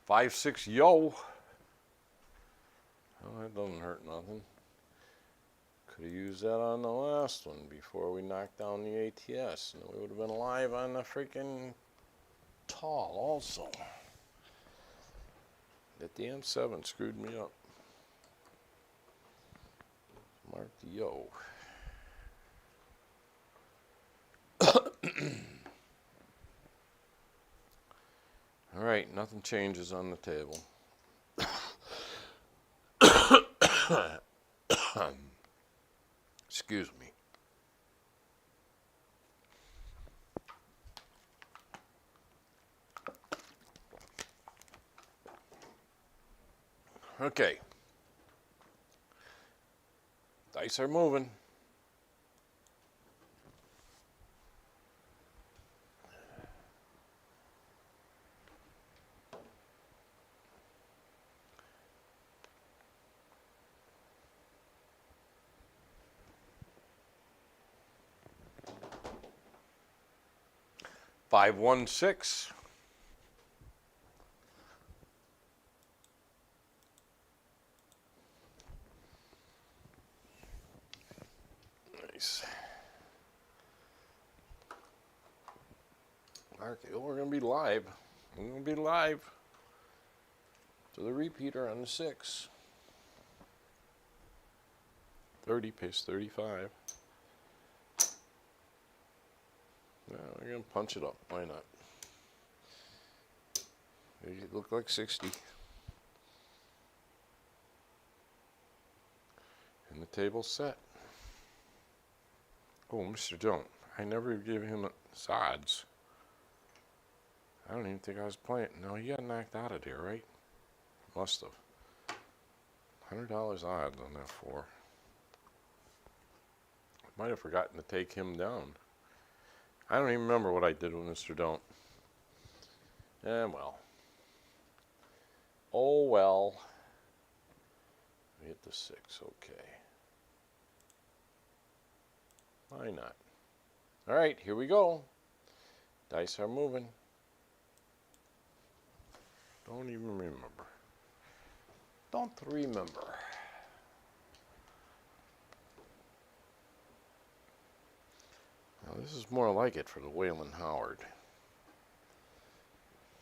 Five, 6, yo. Oh, that doesn't hurt nothing. Could have used that on the last one before we knocked down the ATS, and we would have been live on the freaking tall also. That damn 7 screwed me up. Mark the yo. All right, nothing changes on the table. Excuse me. Okay. Dice are moving. Five, 1, 6. Nice. Okay, well, we're gonna be live. We're gonna be live. to the repeater on the 6. 30 pays 35. Now we're going to punch it up. Why not? Make it look like 60. And the table's set. Oh, Mr. Don't. I never gave him odds. I don't even think I was playing. No, he got knocked out of here, right? Must have. $100 odds on that 4. Might have forgotten to take him down. I don't even remember what I did with Mr. Don't. Well. Oh well. Hit the 6, okay. Why not? Alright, here we go. Dice are moving. Don't even remember. Don't remember. Now this is more like it for the Waylon Howard.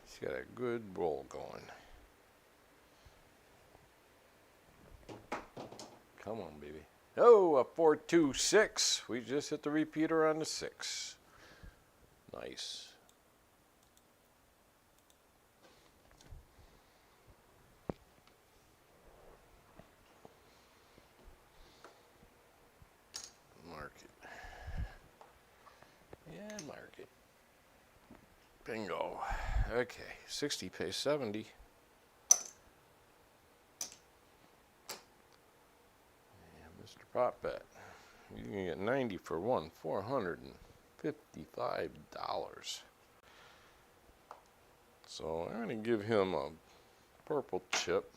He's got a good roll going. Come on, baby. Oh, a 4-2-6. We just hit the repeater on the 6. Nice. Mark it. Yeah, mark it. Bingo. Okay, 60 pays 70. Mr. Prop Bet. You can get 90 for one, $455. So I'm going to give him a purple chip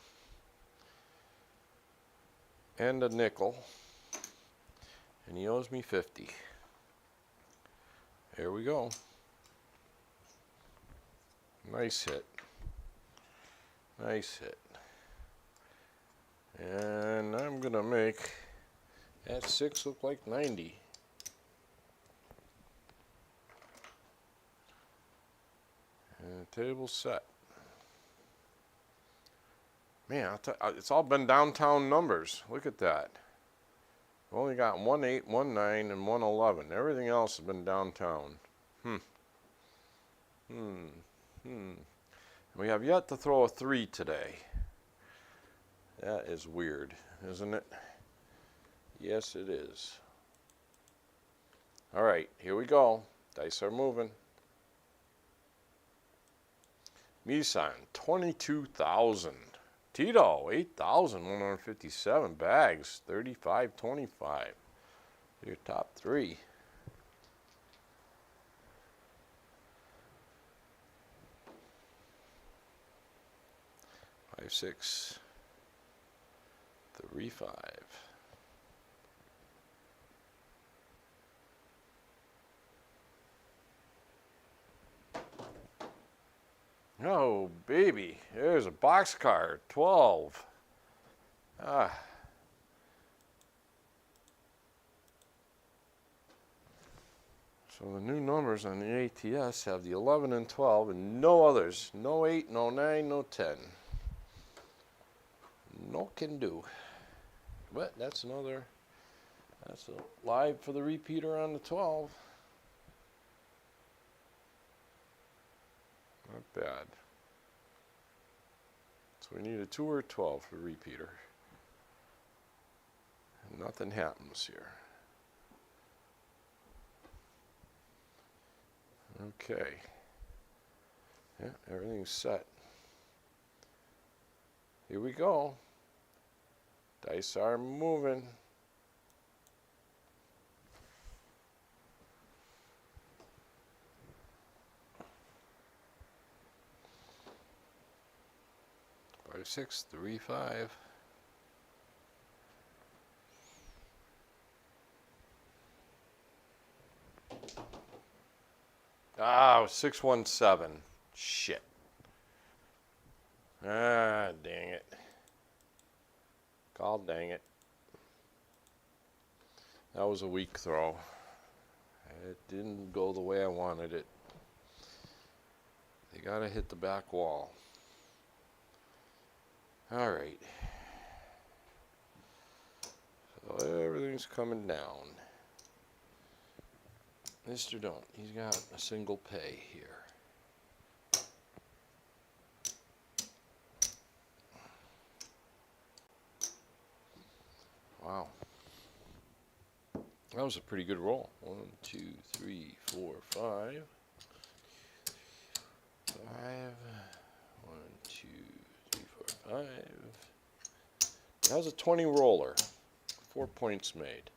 and a nickel, and he owes me 50. There we go. Nice hit. Nice hit. And I'm going to make that 6 look like 90. And the table's set. Man, it's all been downtown numbers. Look at that. We've only got 1-8, 1-9, and 1-11. Everything else has been downtown. We have yet to throw a 3 today. That is weird, isn't it? Yes, it is. All right, here we go. Dice are moving. Misan, 22,000. Tito, 8,157 bags, 35.25. Your top 3. Five, 6, 3, 5. Oh, baby, there's a boxcar, 12. So the new numbers on the ATS have the 11 and 12 and no others. No 8, no 9, no 10. No can do. But that's a live for the repeater on the 12. Not bad. So we need a 2 or 12 for repeater. And nothing happens here. Okay. Yeah, everything's set. Here we go. Dice are moving. Five, 6, 3, 5. Ah, 617. Shit. Ah, dang it. God dang it. That was a weak throw. It didn't go the way I wanted it. They gotta hit the back wall. All right. So everything's coming down. Mr. Don't. He's got a single pay here. Wow. That was a pretty good roll. 1, 2, 3, 4, 5. 5. 1, 2, 3, 4, 5. That was a 20 roller. 4 points made.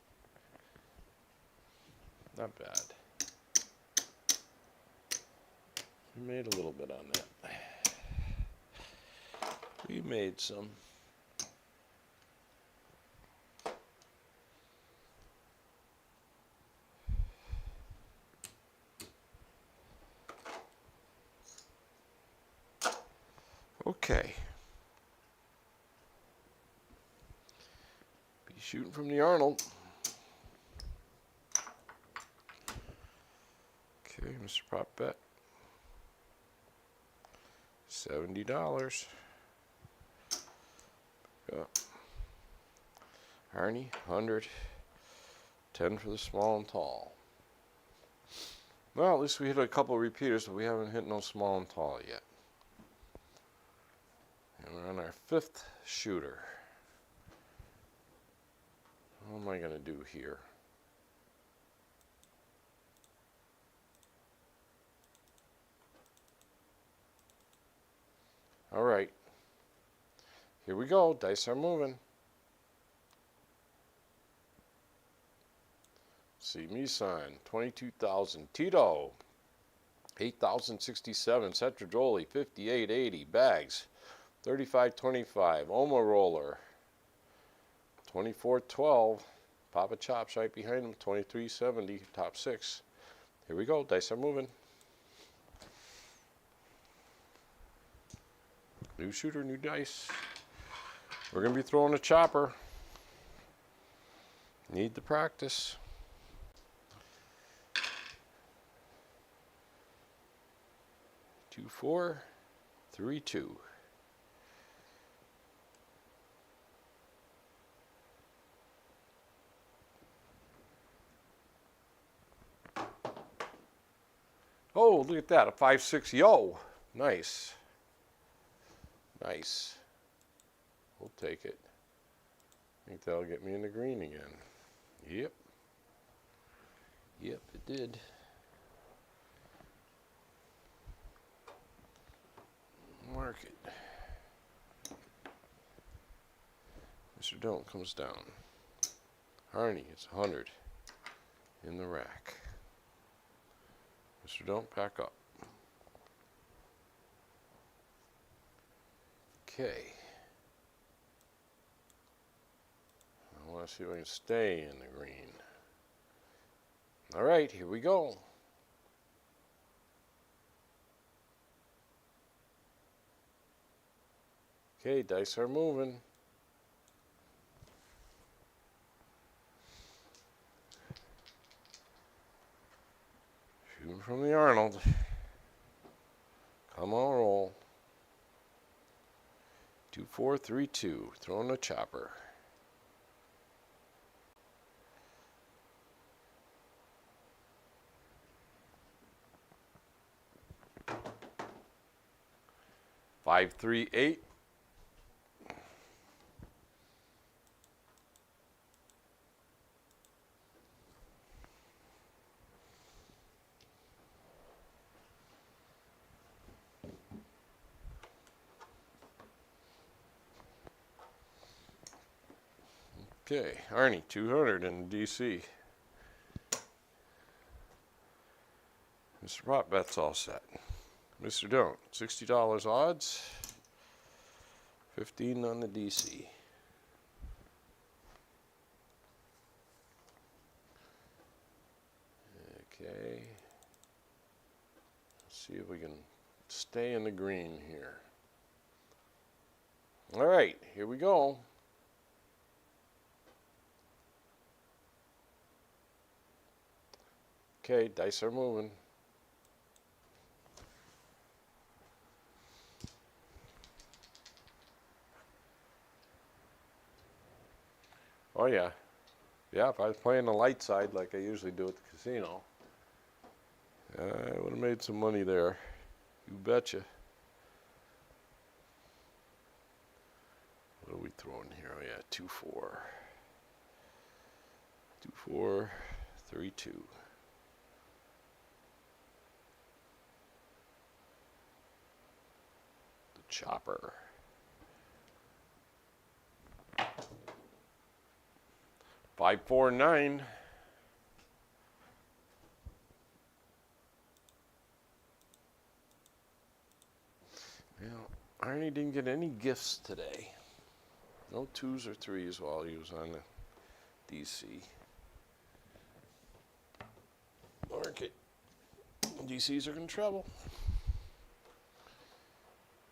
Not bad. We made a little bit on that. We made some. Okay. Be shooting from the Arnold. Okay, Mr. Prop Bet. $70. Up. Arnie, 100. 10 for the small and tall. Well, at least we hit a couple of repeaters, but we haven't hit no small and tall yet. And we're on our 5th shooter. What am I going to do here? All right. Here we go. Dice are moving. See me sign. 22,000. Tito. 8,067. Cetradoli. 5880. Bags. 3525. Oma roller. 2412. Papa Chops right behind him. 2370. Top 6. Here we go. Dice are moving. New shooter, new dice. We're going to be throwing a chopper. Need the practice. Two, 4, 3, 2. Oh, look at that. A 5-6 yo. Nice. Nice. We'll take it. I think that'll get me in the green again. Yep. Yep, it did. Mark it. Mr. Don't comes down. Harney, it's 100 in the rack. Mr. Don't, pack up. Okay. I want to see if I can stay in the green. All right, here we go. Okay, dice are moving. Shooting from the Arnold. Come on, roll. 2, 4, 3, 2. Throwing a chopper. Five, 3, 8. Okay, Arnie, 200 in DC. Mr. Prop Bet's all set. Mr. Don't, $60 odds, 15 on the DC. Okay, let's see if we can stay in the green here. All right, here we go. Okay, dice are moving. Oh yeah. Yeah, if I was playing the light side like I usually do at the casino, I would have made some money there. You betcha. What are we throwing here? Oh yeah, 2-4. 2-4, 3-2. The chopper. 5-4-9. Well, Arnie didn't get any gifts today. No 2s or 3s while he was on the DC. Mark it. DCs are going to travel.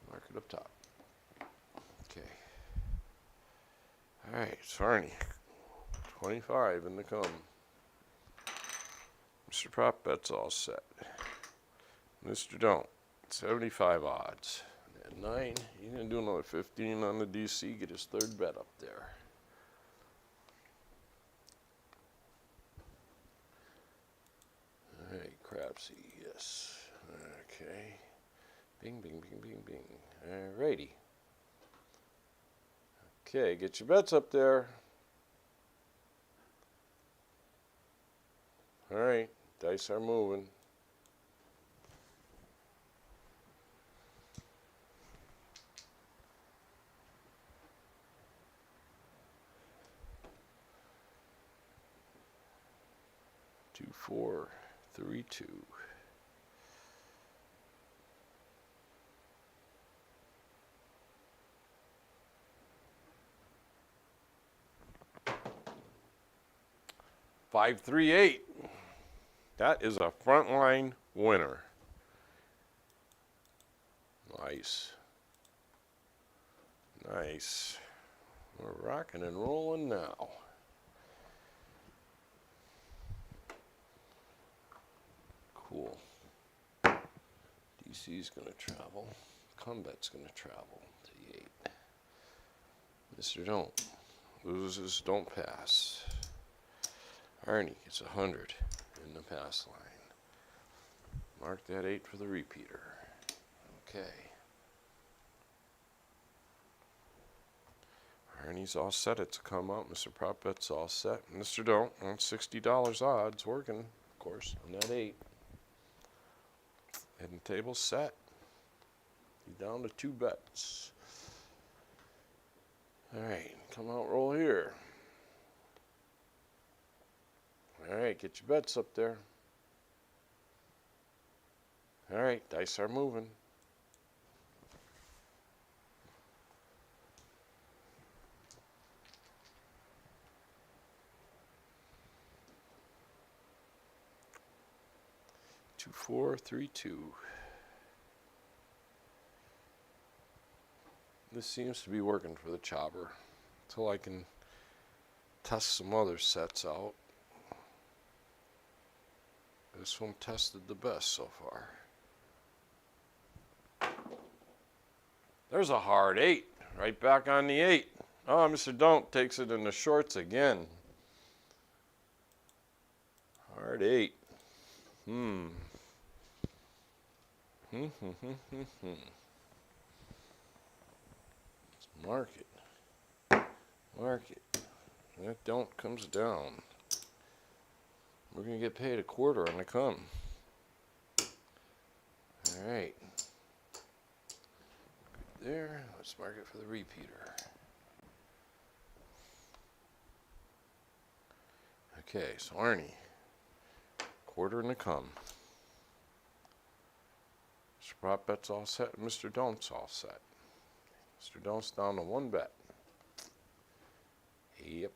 Mark it up top. Okay. All right, so Arnie. 25 in the come. Mr. Prop Bet's all set. Mr. Don't. 75 odds. At 9, he's going to do another 15 on the DC, get his third bet up there. All right, crapsee, yes. Okay. Bing, bing, bing, bing, bing. All righty. Okay, get your bets up there. All right, dice are moving. Two, 4, 3, 2. Five, 3, 8. That is a frontline winner. Nice. Nice. We're rocking and rolling now. Cool. DC's going to travel. Combat's going to travel to the 8. Mr. Don't. Loses, don't pass. Arnie gets 100 in the pass line. Mark that 8 for the repeater. Okay. Arnie's all set. It's a come out. Mr. Prop Bet's all set. Mr. Don't on $60 odds working, of course, on that 8. Hidden table set. He's down to 2 bets. All right, come out, roll here. All right, get your bets up there. All right, dice are moving. Two, 4, 3, 2. This seems to be working for the chopper until I can test some other sets out. This one tested the best so far. There's a hard 8, right back on the 8. Oh, Mr. Don't takes it in the shorts again. Hard 8. Let's mark it. Mark it. That don't comes down. We're going to get paid a quarter on the come. All right. Good there. Let's mark it for the repeater. Okay, so Arnie. Quarter in the come. Mr. Prop Bet's all set. Mr. Don't all set. Mr. Don't down to 1 bet. Yep.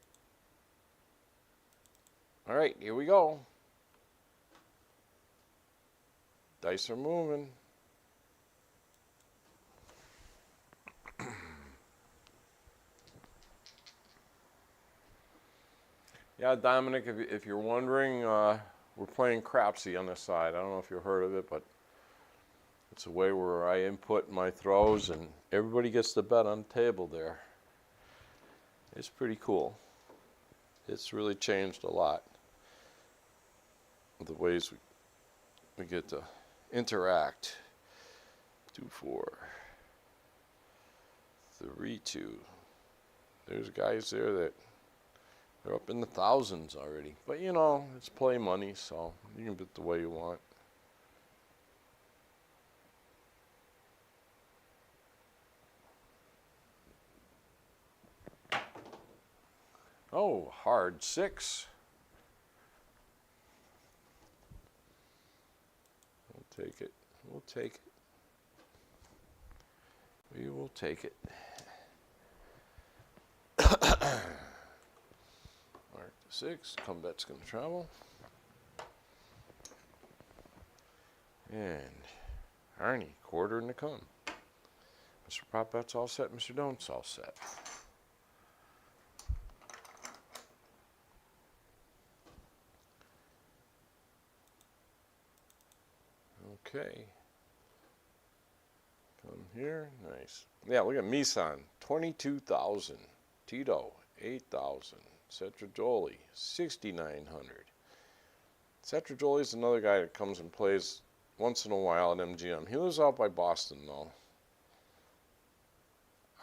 All right, here we go. Dice are moving. Yeah, Dominic, if you're wondering, we're playing crapsee on this side. I don't know if you've heard of it, but it's a way where I input my throws and everybody gets to bet on the table there. It's pretty cool. It's really changed a lot. The ways we get to interact. 2-4, 3-2. There's guys there that they're up in the thousands already. But you know, it's play money, so you can bet the way you want. Oh, hard 6. We'll take it. We'll take it. We will take it. Mark the 6. Comeback's going to travel. And Arnie, quarter in the come. Mr. Prop Bet's all set. Mr. Don't's all set. Okay. Come here. Nice. Yeah, look at Misan. 22,000. Tito, 8,000. Cetrajoli, 6,900. Cetrajoli is another guy that comes and plays once in a while at MGM. He lives out by Boston, though.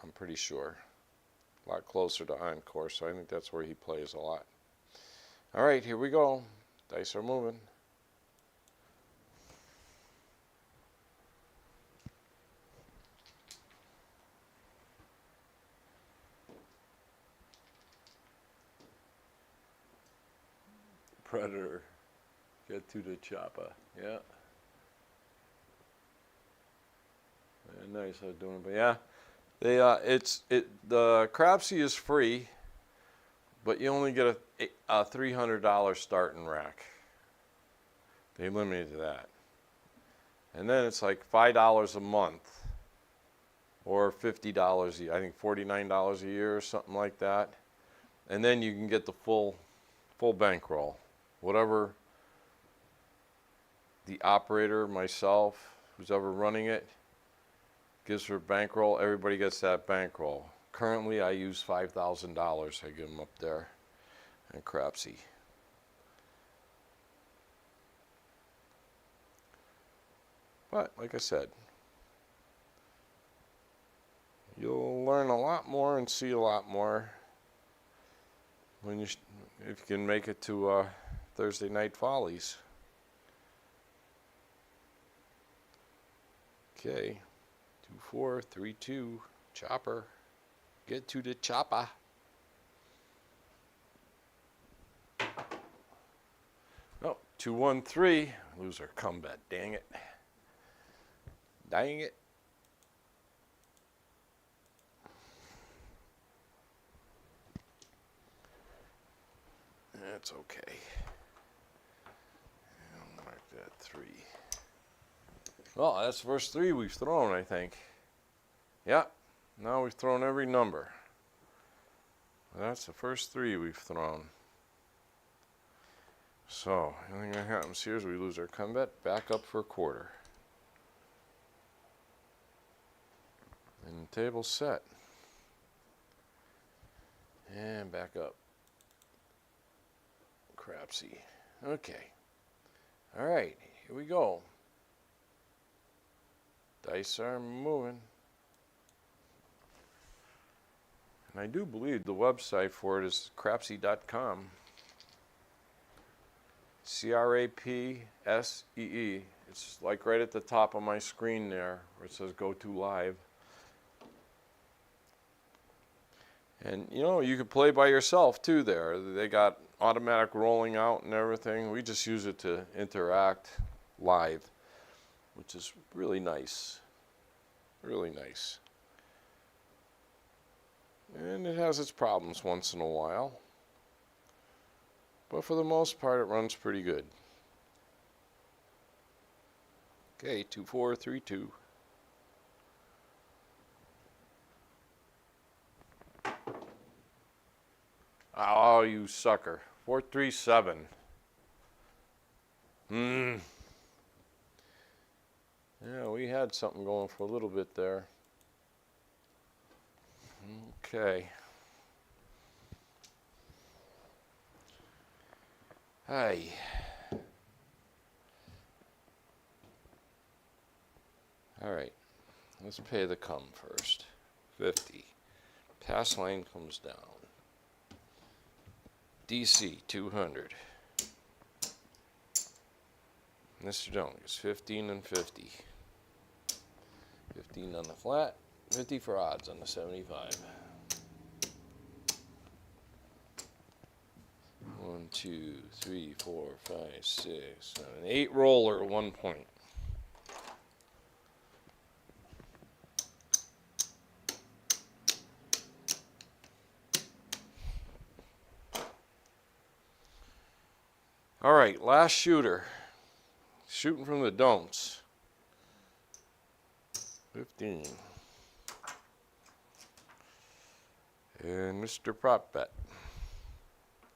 I'm pretty sure. A lot closer to Encore, so I think that's where he plays a lot. All right, here we go. Dice are moving. Predator, get to the chopper. Yeah. Nice, I was doing it, but yeah, they the crapsee is free, but you only get a $300 starting rack. They limited that, and then it's like $5 a month, or $50 I think $49 a year or something like that, and then you can get the full bankroll. Whatever the operator, myself, who's ever running it, gives her bankroll, everybody gets that bankroll. Currently, I use $5,000. I give them up there and crapsee. But, like I said, you'll learn a lot more and see a lot more when if you can make it to Thursday Night Follies. Okay, 2-4, 3-2, chopper. Get to the chopper. Oh, 2-1-3, loser comeback. Dang it. Dang it. That's okay. I'll mark that 3. Well, that's the first 3 we've thrown, I think. Yeah, now we've thrown every number. That's the first 3 we've thrown. So, the only thing that happens here is we lose our comeback, back up for a quarter. And the table's set. And back up. Crapsee. Okay. All right, here we go. Dice are moving. And I do believe the website for it is crapsee.com. CRAPSEE. It's like right at the top of my screen there where it says go to live. And you know, you can play by yourself too there. They got automatic rolling out and everything. We just use it to interact live, which is really nice. Really nice. And it has its problems once in a while. But for the most part, it runs pretty good. Okay, 2-4, 3-2. Oh, you sucker. 4-3-7. Yeah, we had something going for a little bit there. Okay. Hi. All right. Let's pay the come first. 50. Pass line comes down. DC 200. Mr. Don't gets 15 and 50. 15 on the flat, 50 for odds on the 75. 1, 2, 3, 4, 5, 6, 7, 8 roller, 1 point. All right, last shooter. Shooting from the don'ts. 15. And Mr. Prop Bet.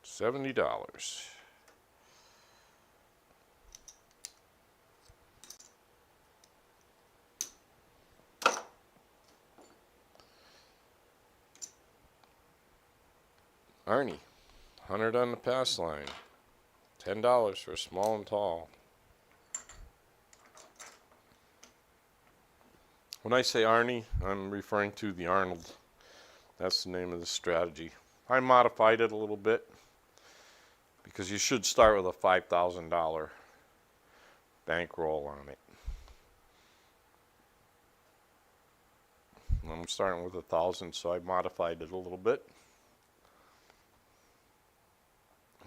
$70. Arnie, 100 on the pass line. $10 for small and tall. When I say Arnie, I'm referring to the Arnold. That's the name of the strategy. I modified it a little bit because you should start with a $5,000 bankroll on it. I'm starting with 1,000, so I modified it a little bit.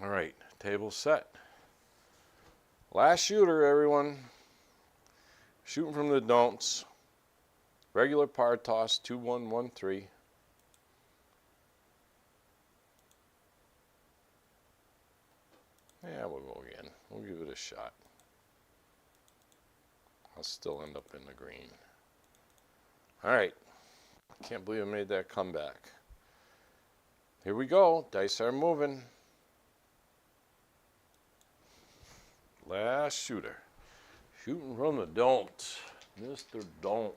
All right, table set. Last shooter, everyone. Shooting from the don'ts. Regular par toss, 2113. Yeah, we'll go again. We'll give it a shot. I'll still end up in the green. All right. Can't believe I made that comeback. Here we go. Dice are moving. Last shooter. Shooting from the don't. Mr. Don't.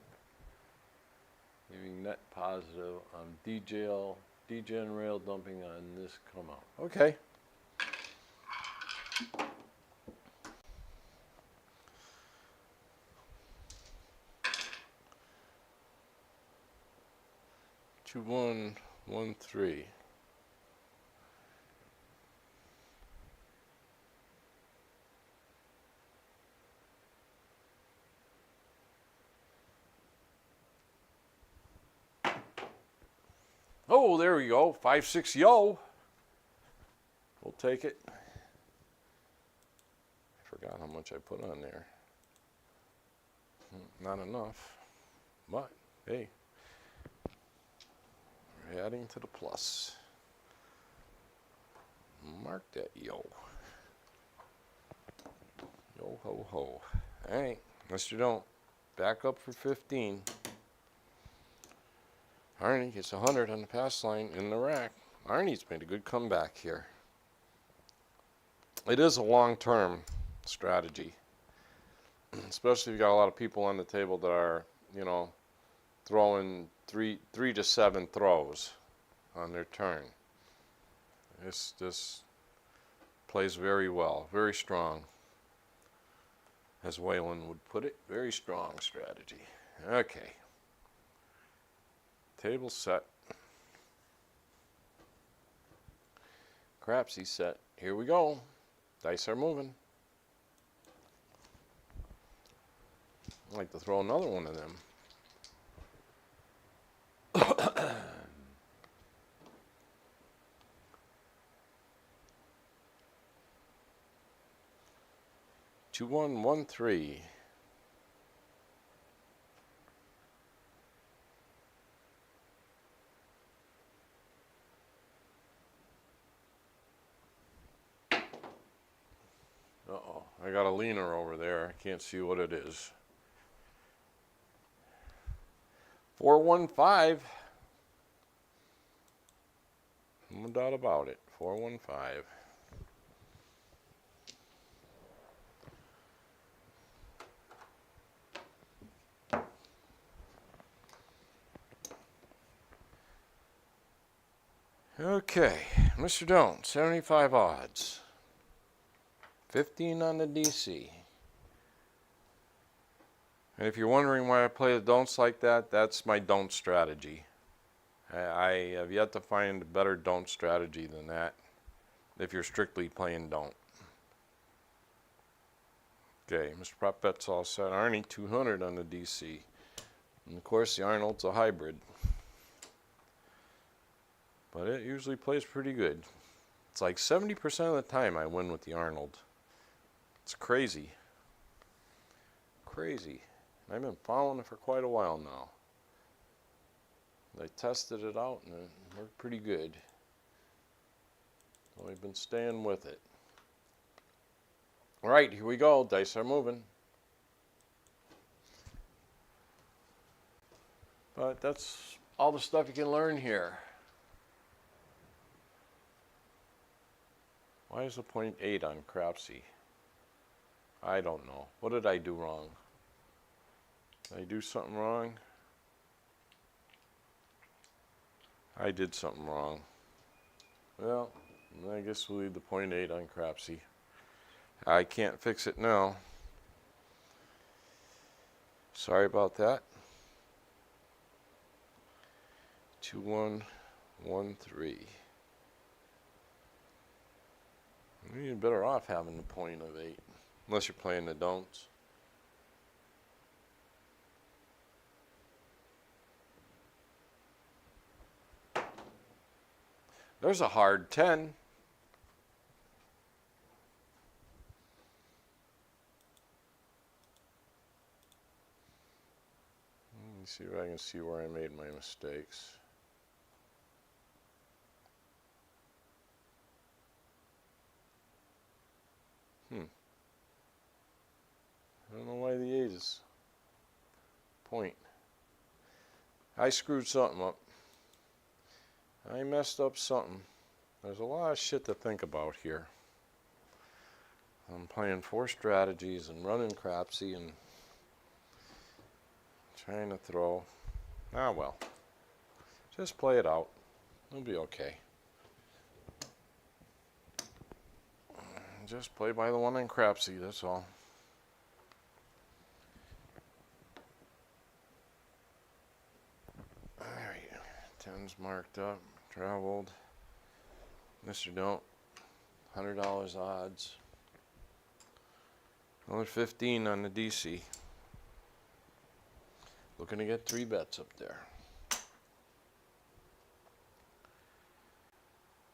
Giving net positive on DGN rail dumping on this come out. Okay. Two, 1, 1, 3. Oh, there we go. 5, 6, yo. We'll take it. I forgot how much I put on there. Not enough. But, hey. We're adding to the plus. Mark that yo. Yo ho ho. Alright, Mr. Don't. Back up for 15. Arnie gets 100 on the pass line in the rack. Arnie's made a good comeback here. It is a long-term strategy, especially if you got a lot of people on the table that are, you know, throwing three to 7 throws on their turn. This plays very well, very strong, as Waylon would put it. Very strong strategy. Okay. Table set. Crapsee set. Here we go. Dice are moving. I'd like to throw another one of them. Two, 1, 1, 3. Uh-oh, I got a leaner over there. I can't see what it is. 415. No doubt about it. 415. Okay, Mr. Don't, 75 odds. 15 on the DC. And if you're wondering why I play the don'ts like that, that's my don't strategy. I have yet to find a better don't strategy than that if you're strictly playing don't. Okay, Mr. Prop Bet's all set. Arnie, 200 on the DC. And of course, the Arnold's a hybrid. But it usually plays pretty good. It's like 70% of the time I win with the Arnold. It's crazy. Crazy. I've been following it for quite a while now. I tested it out and it worked pretty good. So I've been staying with it. Alright, here we go. Dice are moving. But that's all the stuff you can learn here. Why is the 0.8 on crapsee? I don't know. What did I do wrong? Did I do something wrong? I did something wrong. Well, I guess we'll leave the 0.8 on crapsee. I can't fix it now. Sorry about that. 2113. You're better off having the 0.8, unless you're playing the don'ts. There's a hard 10. Let me see if I can see where I made my mistakes. I don't know why the 8 is point. I screwed something up. I messed up something. There's a lot of shit to think about here. I'm playing 4 strategies and running crapsee and trying to throw. Ah well. Just play it out. It'll be okay. Just play by the one in crapsee, that's all. Alright, 10's marked up, traveled. Mr. Don't, $100 odds. Another 15 on the DC. Looking to get 3 bets up there.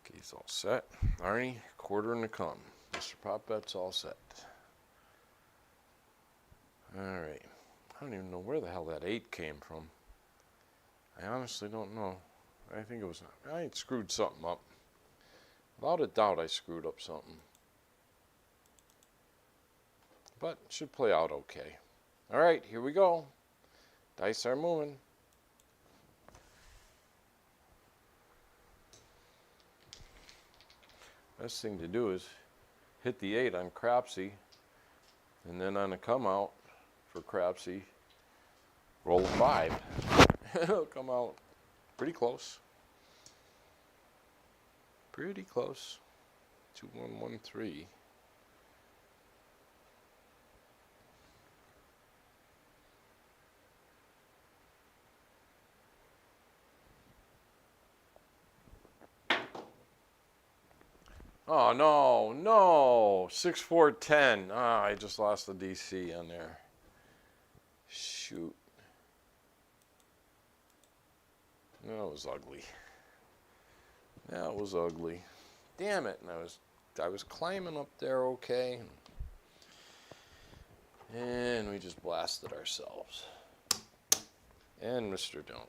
Okay, he's all set. Arnie, quarter and to come. Mr. Prop Bet's all set. Alright. I don't even know where the hell that 8 came from. I honestly don't know. I think it was... I screwed something up. Without a doubt I screwed up something. But it should play out okay. Alright, here we go. Dice are moving. Best thing to do is hit the 8 on crapsee, and then on the come out for crapsee, roll a 5. It'll come out pretty close. Pretty close. 2113. Oh, no, no. 6-4-10. Ah, I just lost the DC on there. Shoot. That was ugly. That was ugly. Damn it. And I was climbing up there okay. And we just blasted ourselves. And Mr. Don't.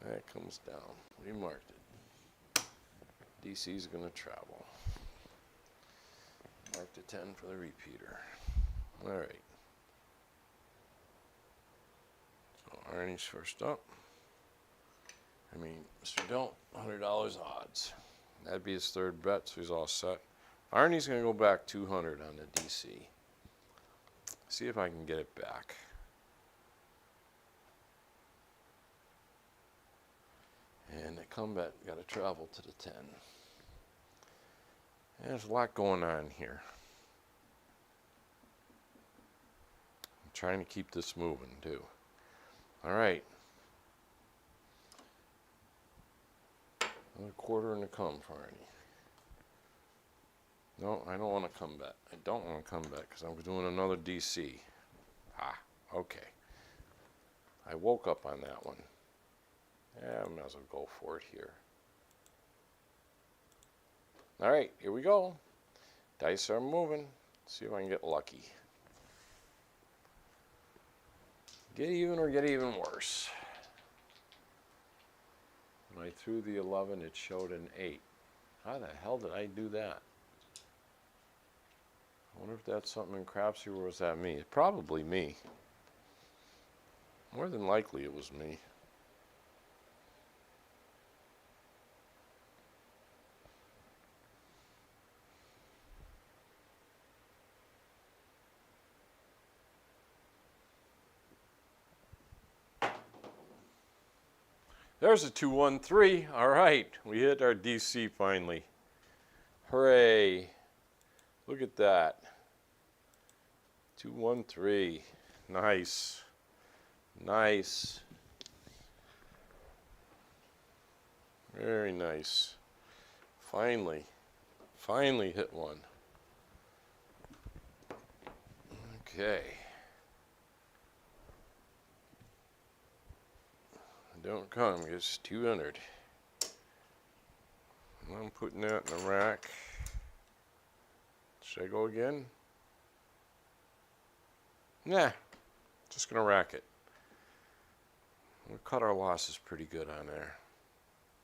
That comes down. We marked it. DC's going to travel. Mark the 10 for the repeater. Alright. So Arnie's first up. I mean, Mr. Don't, $100 odds. That'd be his third bet, so he's all set. Arnie's going to go back 200 on the DC. See if I can get it back. And the comeback got to travel to the 10. There's a lot going on here. I'm trying to keep this moving too. All right. Another quarter and a come for Arnie. No, I don't want to come back. I don't want to come back because I'm doing another DC. Ah, okay. I woke up on that one. Yeah, I might as well go for it here. All right, here we go. Dice are moving. See if I can get lucky. Get even or get even worse. When I threw the 11, it showed an 8. How the hell did I do that? I wonder if that's something in crapsee or was that me? It's probably me. More than likely it was me. There's a 213. All right, we hit our DC finally. Hooray. Look at that. 213. Nice. Nice. Very nice. Finally hit one. Okay. Don't come, it's 200. I'm putting that in the rack. Should I go again? Nah, just gonna rack it. We'll cut our losses pretty good on there.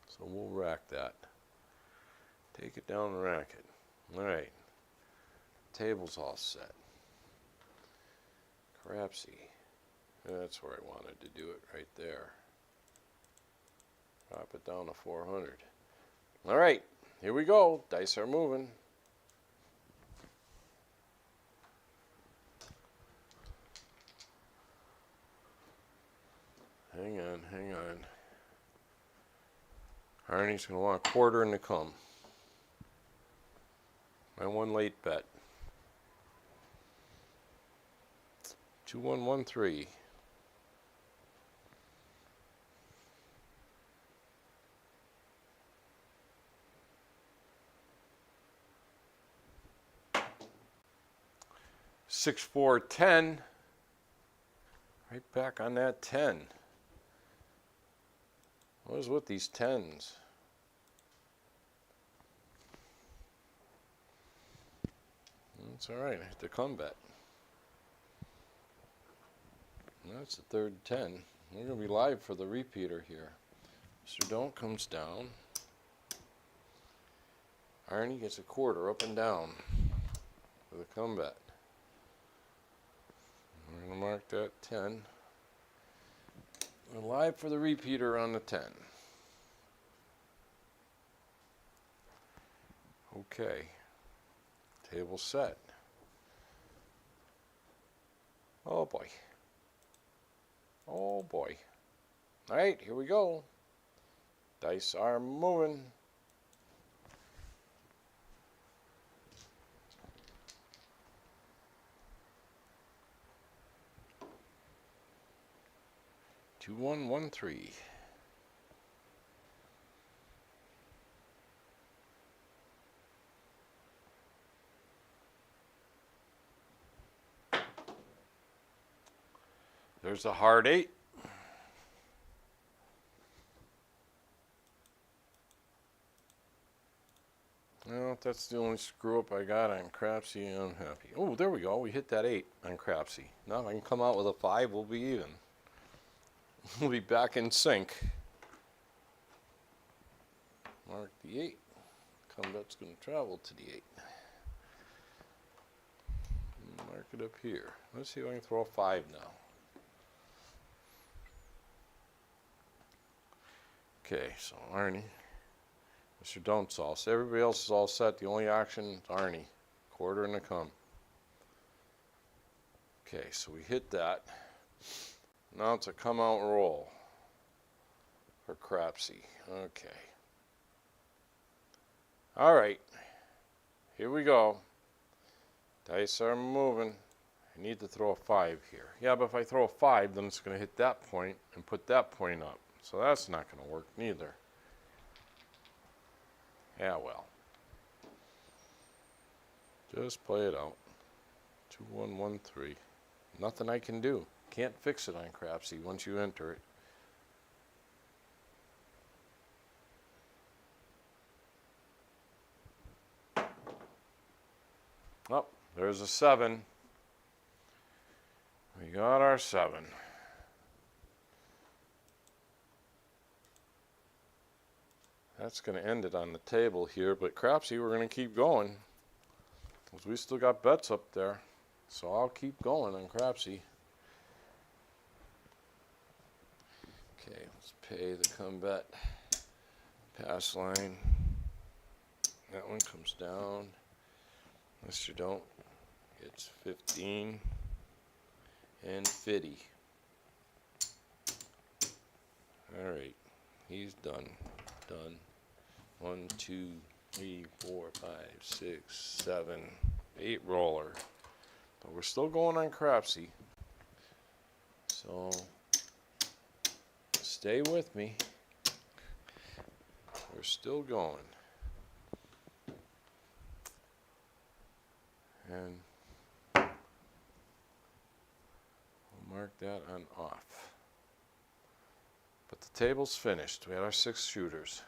So we'll rack that. Take it down and rack it. Alright. Table's all set. Crapsee. That's where I wanted to do it, right there. Drop it down to 400. Alright, here we go. Dice are moving. Hang on, hang on. Arnie's going to want a quarter and to come. My one late bet. 2113. Six, 4, 10. Right back on that 10. What is with these 10s? That's all right. I have to come bet. That's the third 10. We're going to be live for the repeater here. Mr. Don't comes down. Arnie gets a quarter up and down with a come bet. We're going to mark that 10. We're live for the repeater on the 10. Okay. Table set. Oh boy. Oh boy. Alright, here we go. Dice are moving. Two, 1, 1, 3. There's a hard 8. Well, if that's the only screw up I got on crapsee, I'm happy. Oh, there we go. We hit that 8 on crapsee. Now if I can come out with a 5, we'll be even. We'll be back in sync. Mark the 8. Come bet's going to travel to the 8. Mark it up here. Let's see if I can throw a 5 now. Okay, so Arnie. Mr. Don't all set. Everybody else is all set. The only action is Arnie. Quarter and a come. Okay, so we hit that. Now it's a come out roll for crapsee. Okay. All right. Here we go. Dice are moving. I need to throw a 5 here. Yeah, but if I throw a 5, then it's going to hit that point and put that point up. So that's not going to work neither. Yeah, well. Just play it out. 2, 1, 1, 3. Nothing I can do. Can't fix it on crapsee once you enter it. Oh, there's a 7. We got our 7. That's going to end it on the table here, but crapsee, we're going to keep going. Because we still got bets up there. So I'll keep going on crapsee. Okay, let's pay the come bet. Pass line. That one comes down. Mr. Don't. It's 15 and 50. Alright, he's done. Done. 1, 2, 3, 4, 5, 6, 7, 8 roller. But we're still going on crapsee. So stay with me. We're still going. And we'll mark that on off. But the table's finished. We had our 6 shooters.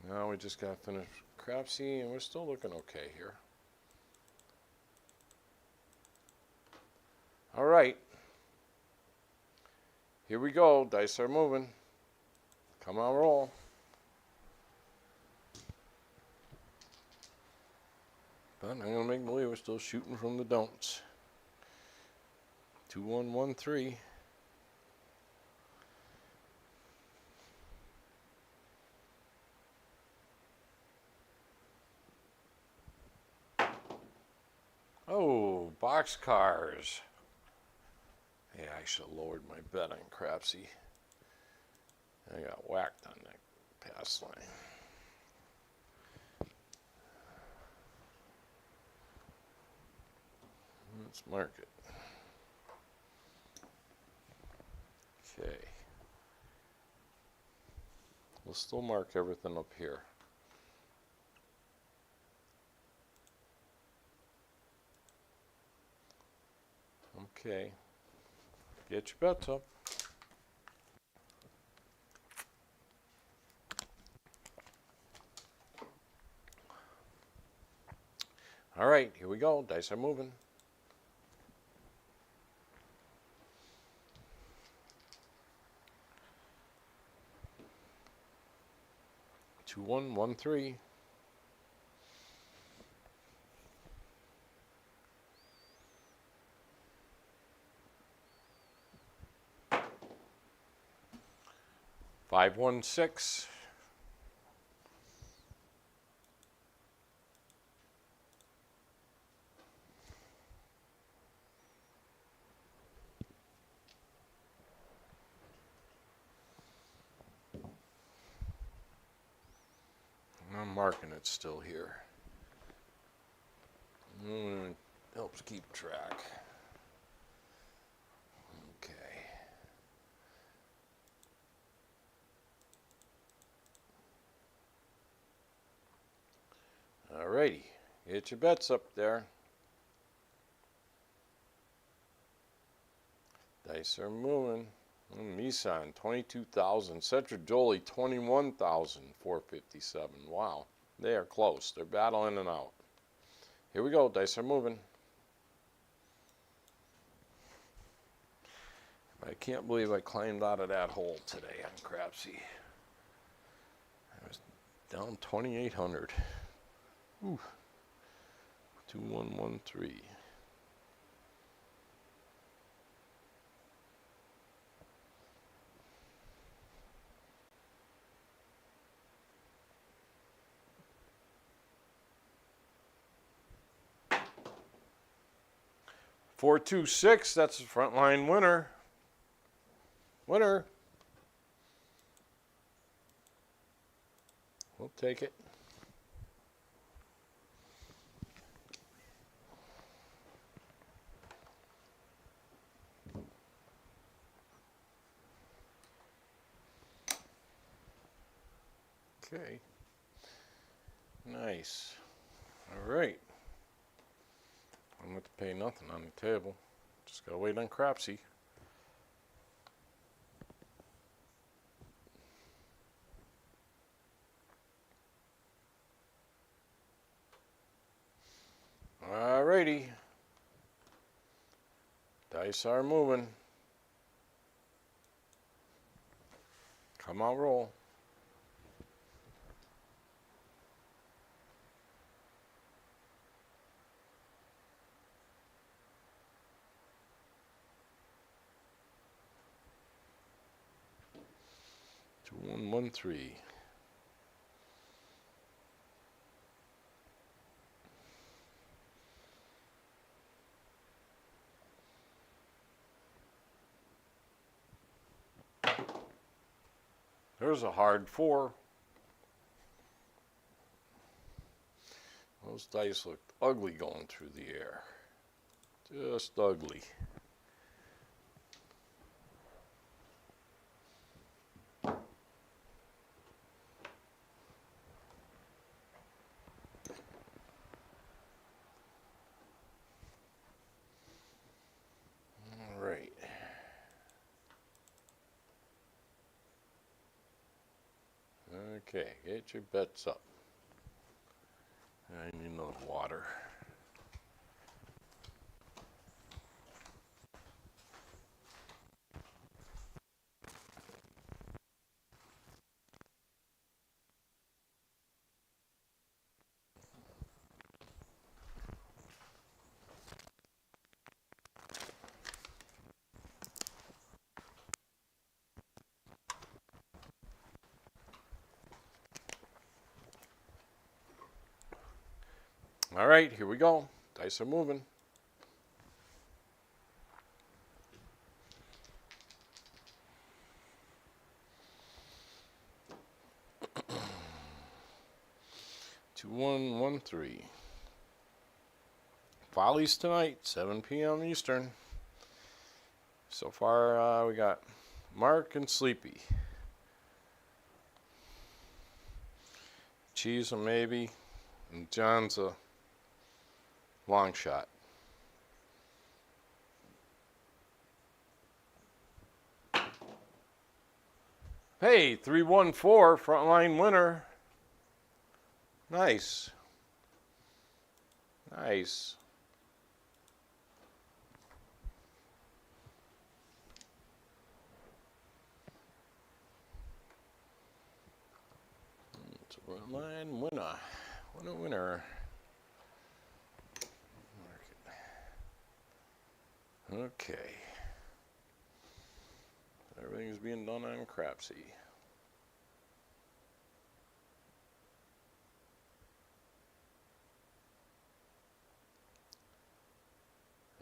Now we just got to finish crapsee, and we're still looking okay here. All right. Here we go. Dice are moving. Come on, roll. But I'm going to make believe we're still shooting from the don'ts. 2, 1, 1, 3. Oh, boxcars. Yeah, I should have lowered my bet on crapsee. I got whacked on that pass line. Let's mark it. Okay. We'll still mark everything up here. Okay. Get your bets up. All right, here we go. Dice are moving. 2, 1, 1, 3. Five, 1, 6. I'm marking it still here. Helps keep track. Okay. Alrighty, get your bets up there. Dice are moving. Misan 22,000. Cetra Jolie 21,457. Wow, they are close. They're battling and out. Here we go. Dice are moving. I can't believe I climbed out of that hole today on crapsee. I was down 2,800. Ooh. 2, 1, 1, 3. Four, 2, 6. That's the front line winner. Winner. We'll take it. Okay. Nice. All right. I don't have to pay nothing on the table. Just gotta wait on crapsee. Alrighty. Dice are moving. Come on, roll. Two, 1, 1, 3. There's a hard 4. Those dice looked ugly going through the air. Just ugly. All right. Okay, get your bets up. I need another water. All right, here we go. Dice are moving. Two, 1, 1, 3. Follies tonight, 7 p.m. Eastern. So far, we got Mark and Sleepy. Cheese a maybe, and John's a long shot. Hey, 314 frontline winner. Nice. Nice. It's a frontline winner. What a winner. Okay. Everything's being done on crapsee.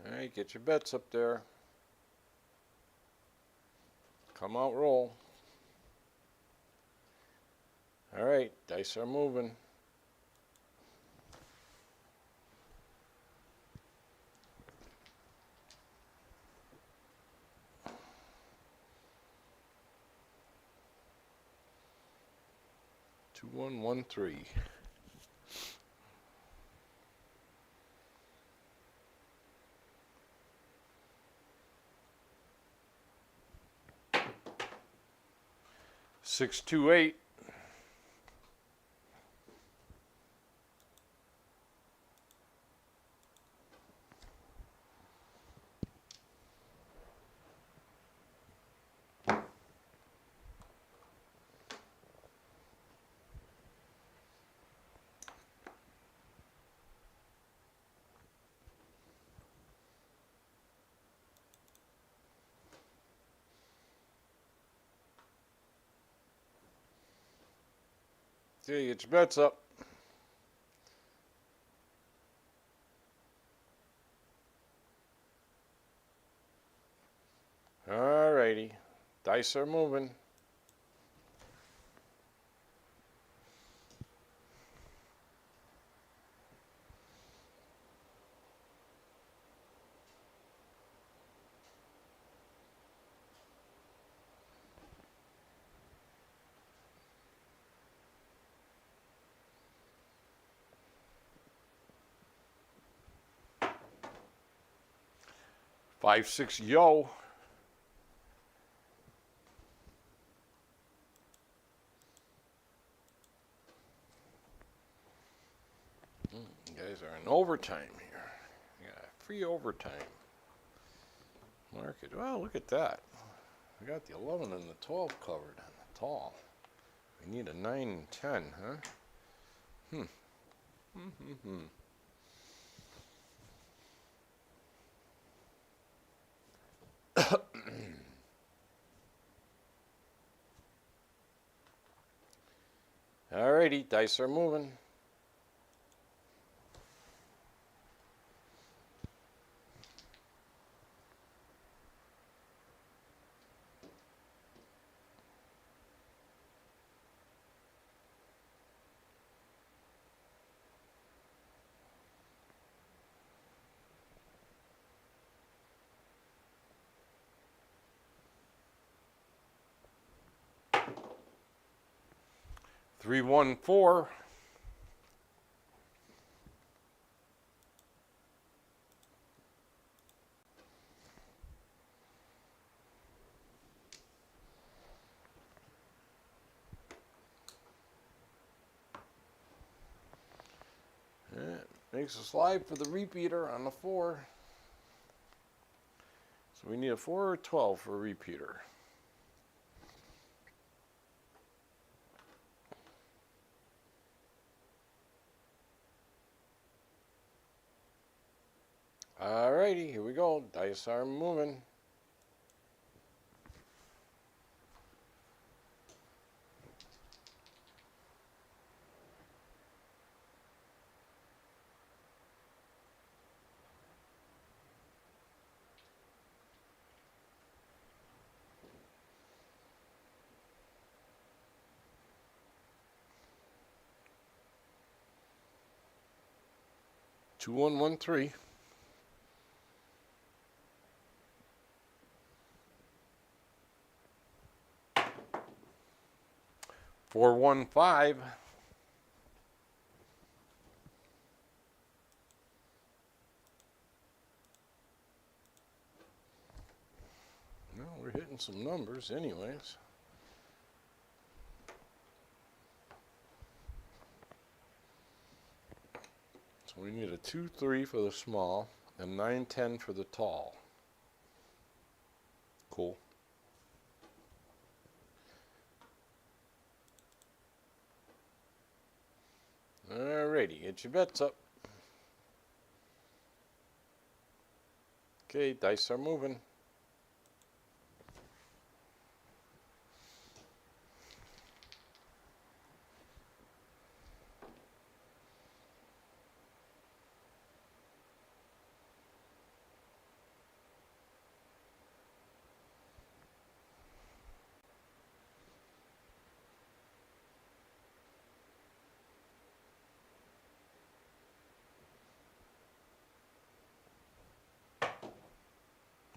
All right, get your bets up there. Come out, roll. All right, dice are moving. Two, 1, 1, 3. Six, 2, 8. Okay, get your bets up. All righty, dice are moving. 5-6 yo. You guys are in overtime here. Yeah, free overtime. Market. Well, look at that. We got the 11 and the 12 covered on the tall. We need a 9 and 10, huh? Alrighty, dice are moving. Three, 1, 4. That makes us live for the repeater on the 4. So we need a 4 or 12 for a repeater. Alrighty, here we go. Dice are moving. Two, 1, 1, 3. 4, 1, 5. Well, we're hitting some numbers anyways. So we need a 2, 3 for the small and 9, 10 for the tall. Cool. Alrighty, get your bets up. Okay, dice are moving.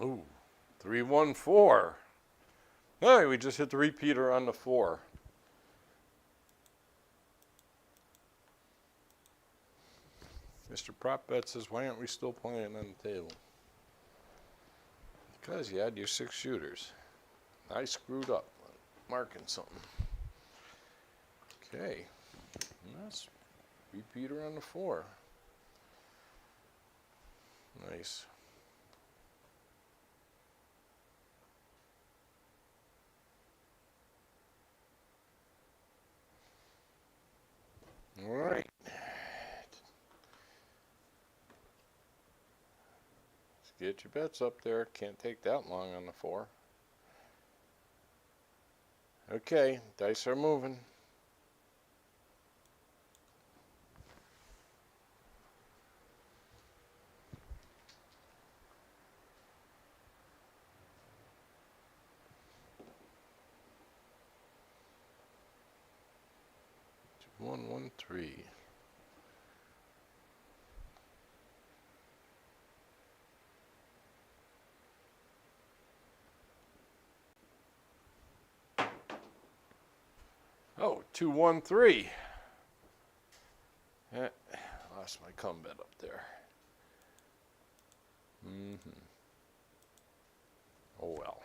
Ooh, 3, 1, 4. Hey, we just hit the repeater on the 4. Mr. Prop Bet says, why aren't we still playing on the table? Because you had your 6 shooters. I screwed up marking something. Okay, that's repeater on the 4. Nice. All right. Let's get your bets up there. Can't take that long on the 4. Okay, dice are moving. Two, 1, 1, 3. Oh, 2, 1, 3. Lost my come bet up there. Oh well.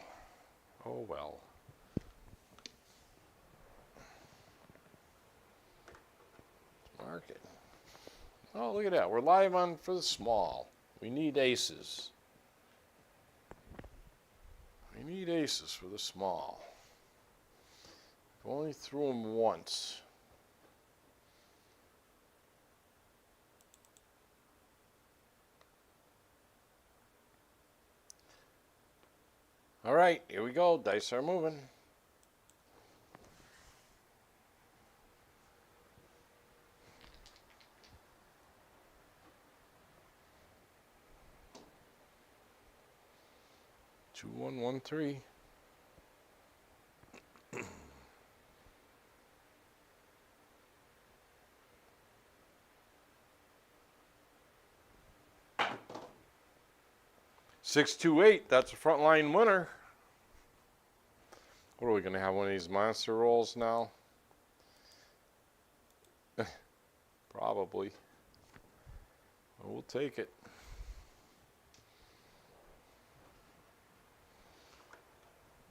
Oh well. Mark it. Oh, look at that. We're live on for the small. We need aces. We need aces for the small. We only threw them once. All right, here we go. Dice are moving. Two, 1, 1, 3. Six, 2, 8. That's a frontline winner. What are we going to have? One of these monster rolls now? Probably. Well, we'll take it.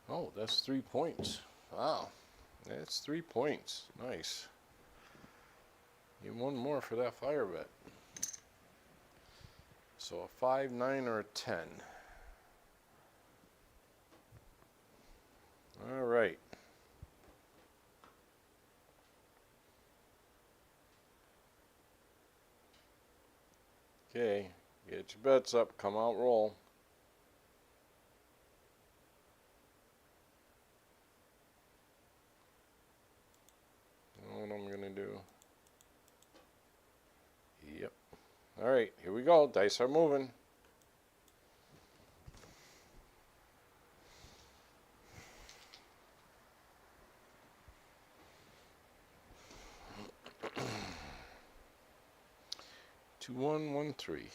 Oh, that's 3 points. Wow. That's 3 points. Nice. Need one more for that fire bet. So a 5, 9, or a 10. All right. Okay, get your bets up, come out, roll. You know what I'm gonna do? Yep. All right, here we go. Dice are moving. Two, 1, 1, 3.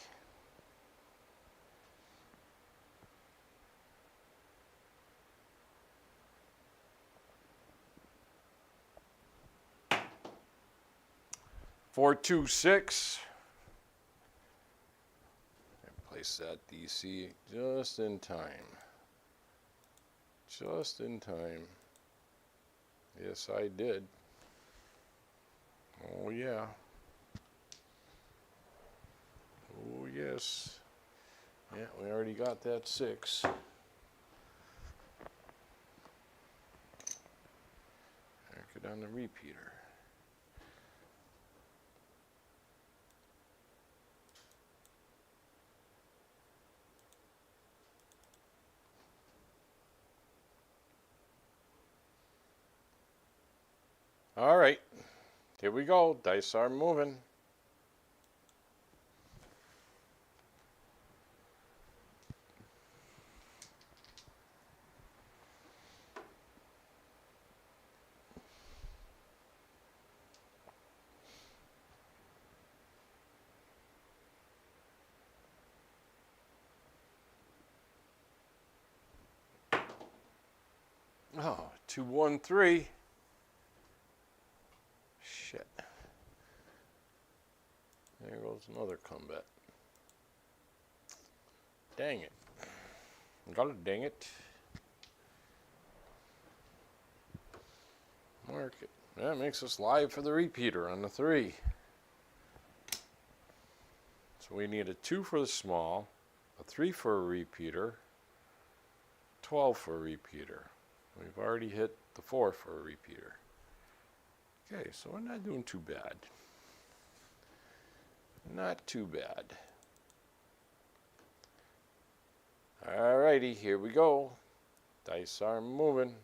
Four, 2, 6. And place that DC just in time. Just in time. Yes, I did. Oh yeah. Oh yes. Yeah, we already got that 6. Mark it on the repeater. All right, here we go. Dice are moving. Oh, 2, 1, 3. Shit. There goes another comeback. Dang it. Gotta dang it. Mark it. That makes us live for the repeater on the 3. So we need a 2 for the small, a 3 for a repeater, 12 for a repeater. We've already hit the 4 for a repeater. Okay, so we're not doing too bad. Not too bad. Alrighty, here we go. Dice are moving.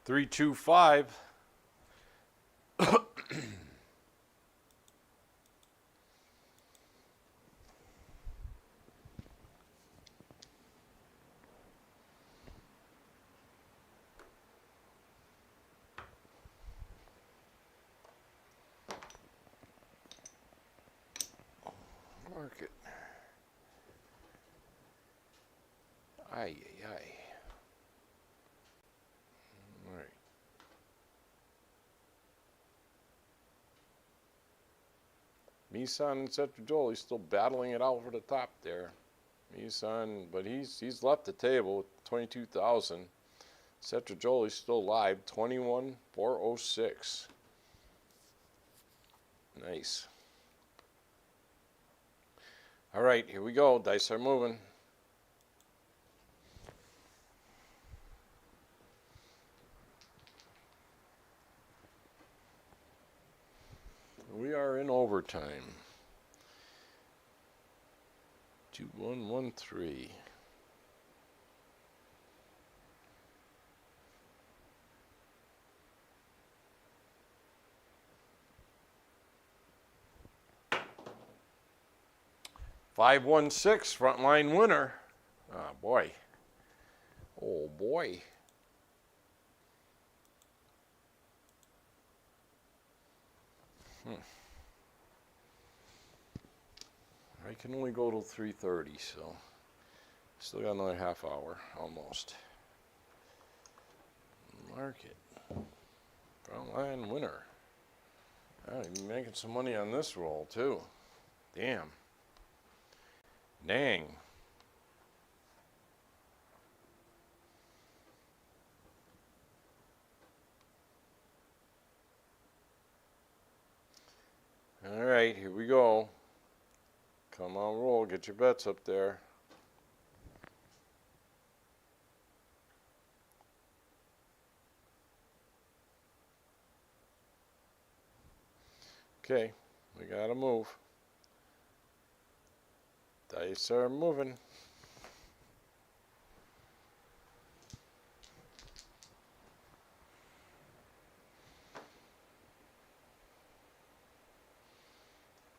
Three, 2, 5. Mark it. Aye, aye, aye. All right. Misan and Cetrajoli still battling it out for the top there. Misan, but he's left the table with 22,000. Cetrajoli's still live, 21,406. Nice. All right, here we go. Dice are moving. We are in overtime. 2113. $516 frontline winner. Ah, boy. Oh boy. I can only go till 3:30, so still got another half hour almost. Market. Frontline winner. I'm making some money on this roll too. Damn. Dang. All right, here we go. Come on, roll. Get your bets up there. Okay, we gotta move. Dice are moving.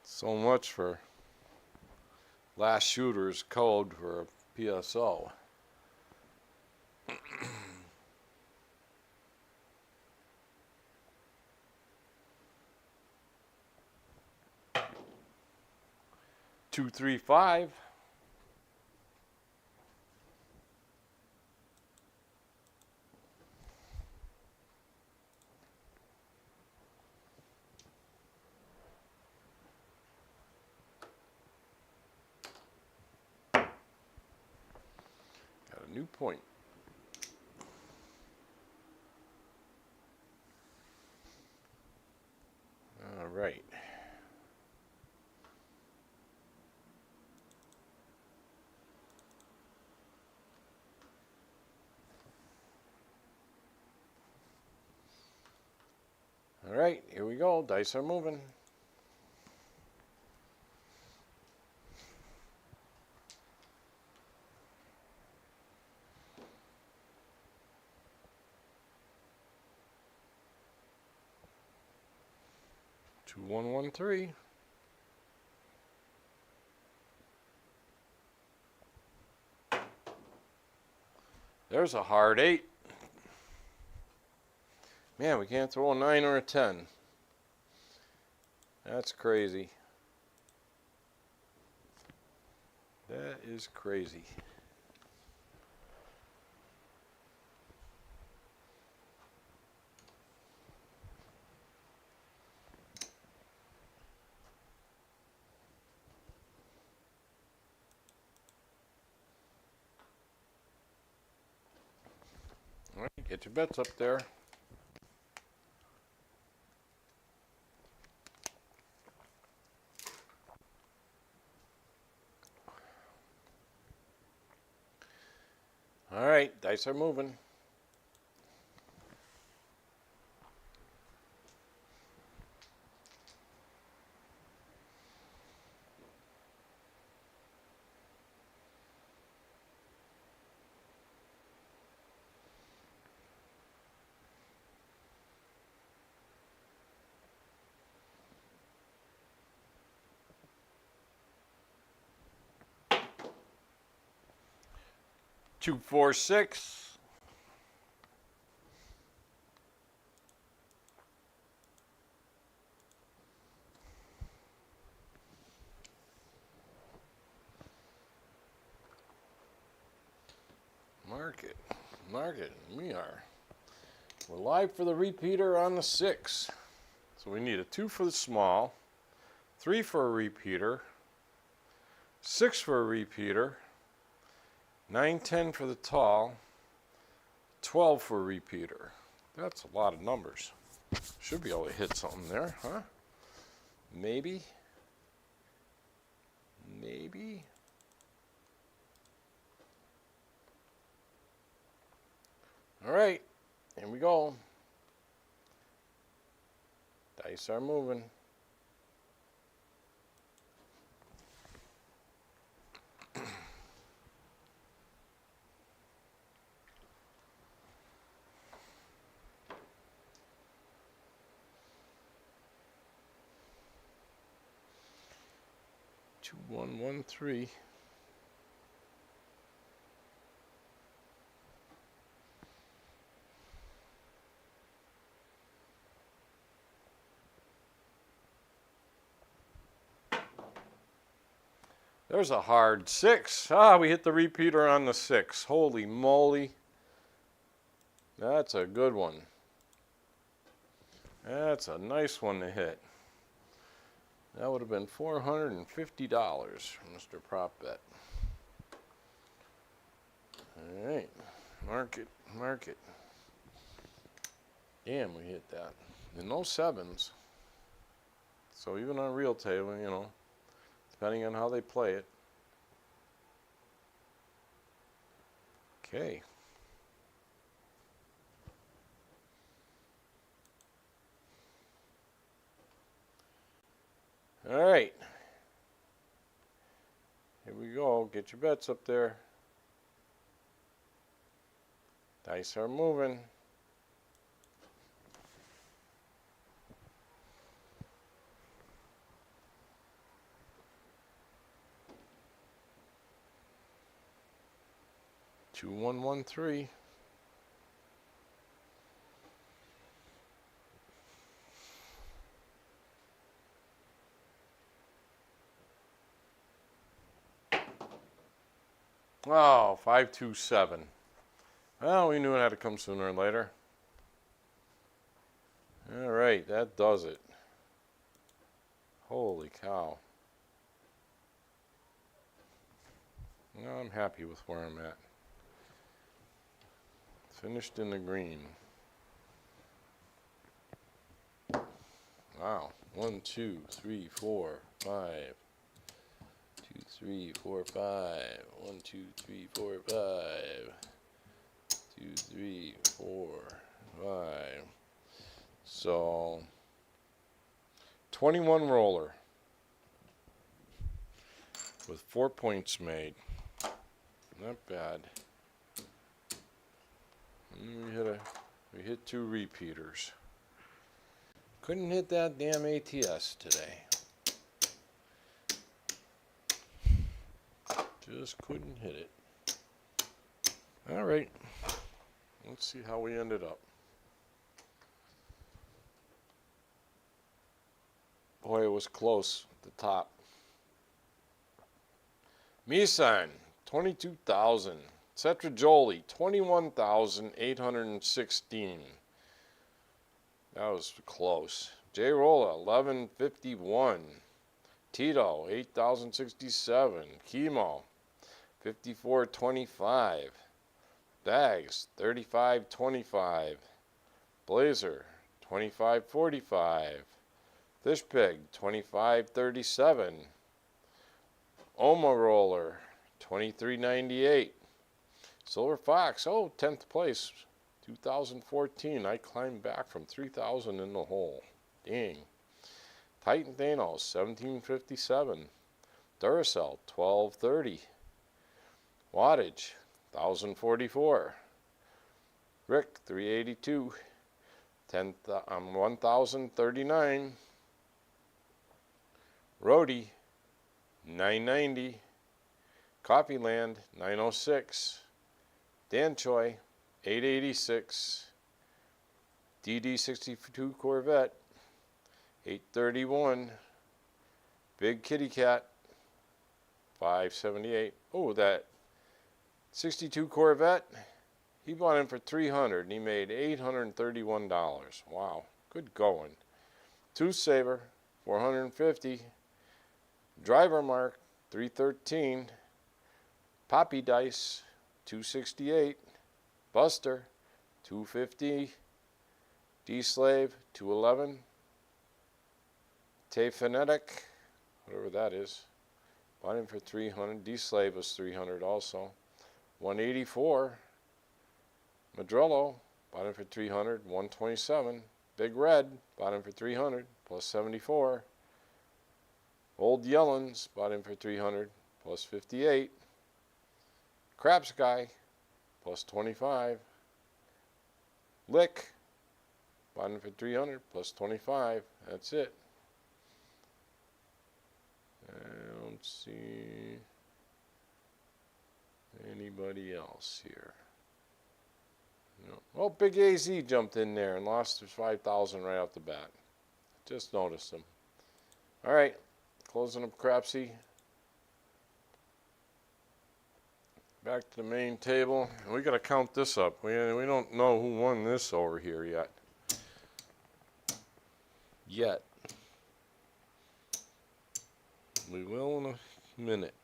So much for last shooter's code for a PSO. Two, 3, 5. Got a new point. All right. All right, here we go. Dice are moving. Two, 1, 1, 3. There's a hard 8. Man, we can't throw a 9 or a 10. That's crazy. That is crazy. All right, get your bets up there. All right, dice are moving. Two, 4, 6. Mark it. We're live for the repeater on the 6. So we need a 2 for the small, 3 for a repeater, 6 for a repeater, 9, 10 for the tall, 12 for a repeater. That's a lot of numbers. Should be able to hit something there, huh? Maybe. Maybe. All right, here we go. Dice are moving. Two, 1, 1, 3. There's a hard 6. Ah, we hit the repeater on the 6. Holy moly. That's a good one. That's a nice one to hit. That would have been $450 for Mr. Prop Bet. All right, mark it, mark it. Damn, we hit that. And no 7s. So even on real table, you know, depending on how they play it. Okay. All right. Here we go. Get your bets up there. Dice are moving. Two, 1, 1, 3. Oh, 5, 2, 7. Well, we knew it had to come sooner or later. All right, that does it. Holy cow. Well, I'm happy with where I'm at. Finished in the green. Wow. 1, 2, 3, 4, 5. 2, 3, 4, 5. 1, 2, 3, 4, 5. 2, 3, 4, 5. So 21 roller with 4 points made. Not bad. And we hit 2 repeaters. Couldn't hit that damn ATS today. Just couldn't hit it. All right. Let's see how we ended up. Boy, it was close at the top. Misan, 22,000. Cetrajoli, 21,816. That was close. J. Rolla, 1151. Tito, 8,067. Chemo, 5425. Bags, 3525. Blazer, 2545. Fish Pig, 2537. Oma Roller, 2398. Silver Fox, 10th place, 2014. I climbed back from 3,000 in the hole. Dang. Titan Thanos, 1757. Duracell, 1230. Wattage, 1044. Rick, 382. 1039. Rhodey, 990. Coffeeland, 906. Dan Choi, 886. DD62 Corvette, 831. Big Kitty Cat, 578. Oh, that 62 Corvette, He bought in for $300 and he made $831. Wow, good going. Tooth Saver, $450. Driver Mark, $313. Poppy Dice, $268. Buster, $250. D-Slave, $211. Tay Phonetic, whatever that is, bought him for $300. D-Slave was $300 also. $184. Madrillo, bought him for $300. $127. Big Red, bought him for $300 plus $74. Old Yellens, bought him for $300 plus $58. Craps Guy, plus $25. Lick, bought him for $300 plus $25. That's it. I don't see anybody else here. No. Oh, Big AZ jumped in there and lost his 5,000 right off the bat. Just noticed him. All right, closing up crapsee. Back to the main table. We got to count this up. We don't know who won this over here yet. We will in a minute.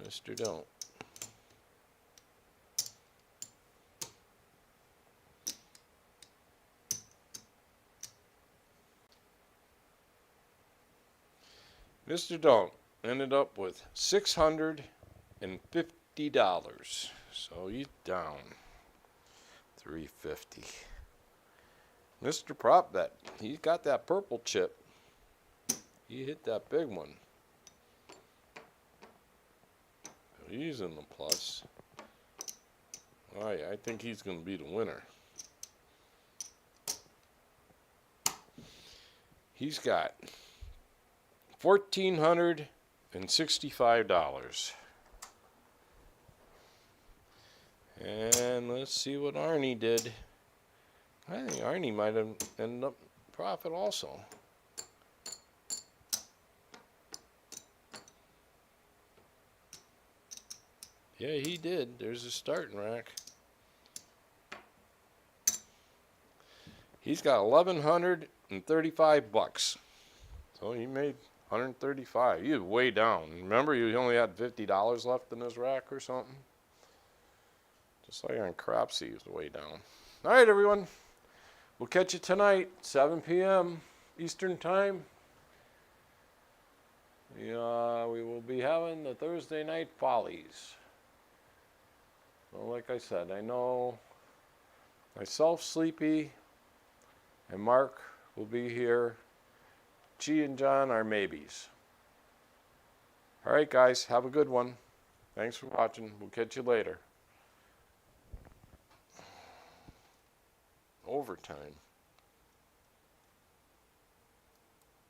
Mr. Don't. Mr. Don't ended up with $650. So he's down $350. Mr. Prop Bet, he got that purple chip. He hit that big one. He's in the plus. All right, I think he's going to be the winner. He's got $1,465. And let's see what Arnie did. I think Arnie might have ended up profit also. Yeah, he did. There's a starting rack. He's got $1,135. So he made $135. He was way down. Remember, he only had $50 left in his rack or something. Just like on crapsee, he was way down. All right, everyone. We'll catch you tonight, 7 p.m. Eastern Time. We will be having the Thursday Night Follies. So like I said, I know myself, Sleepy, and Mark will be here. Chi and John are maybes. All right, guys, have a good one. Thanks for watching. We'll catch you later. Overtime.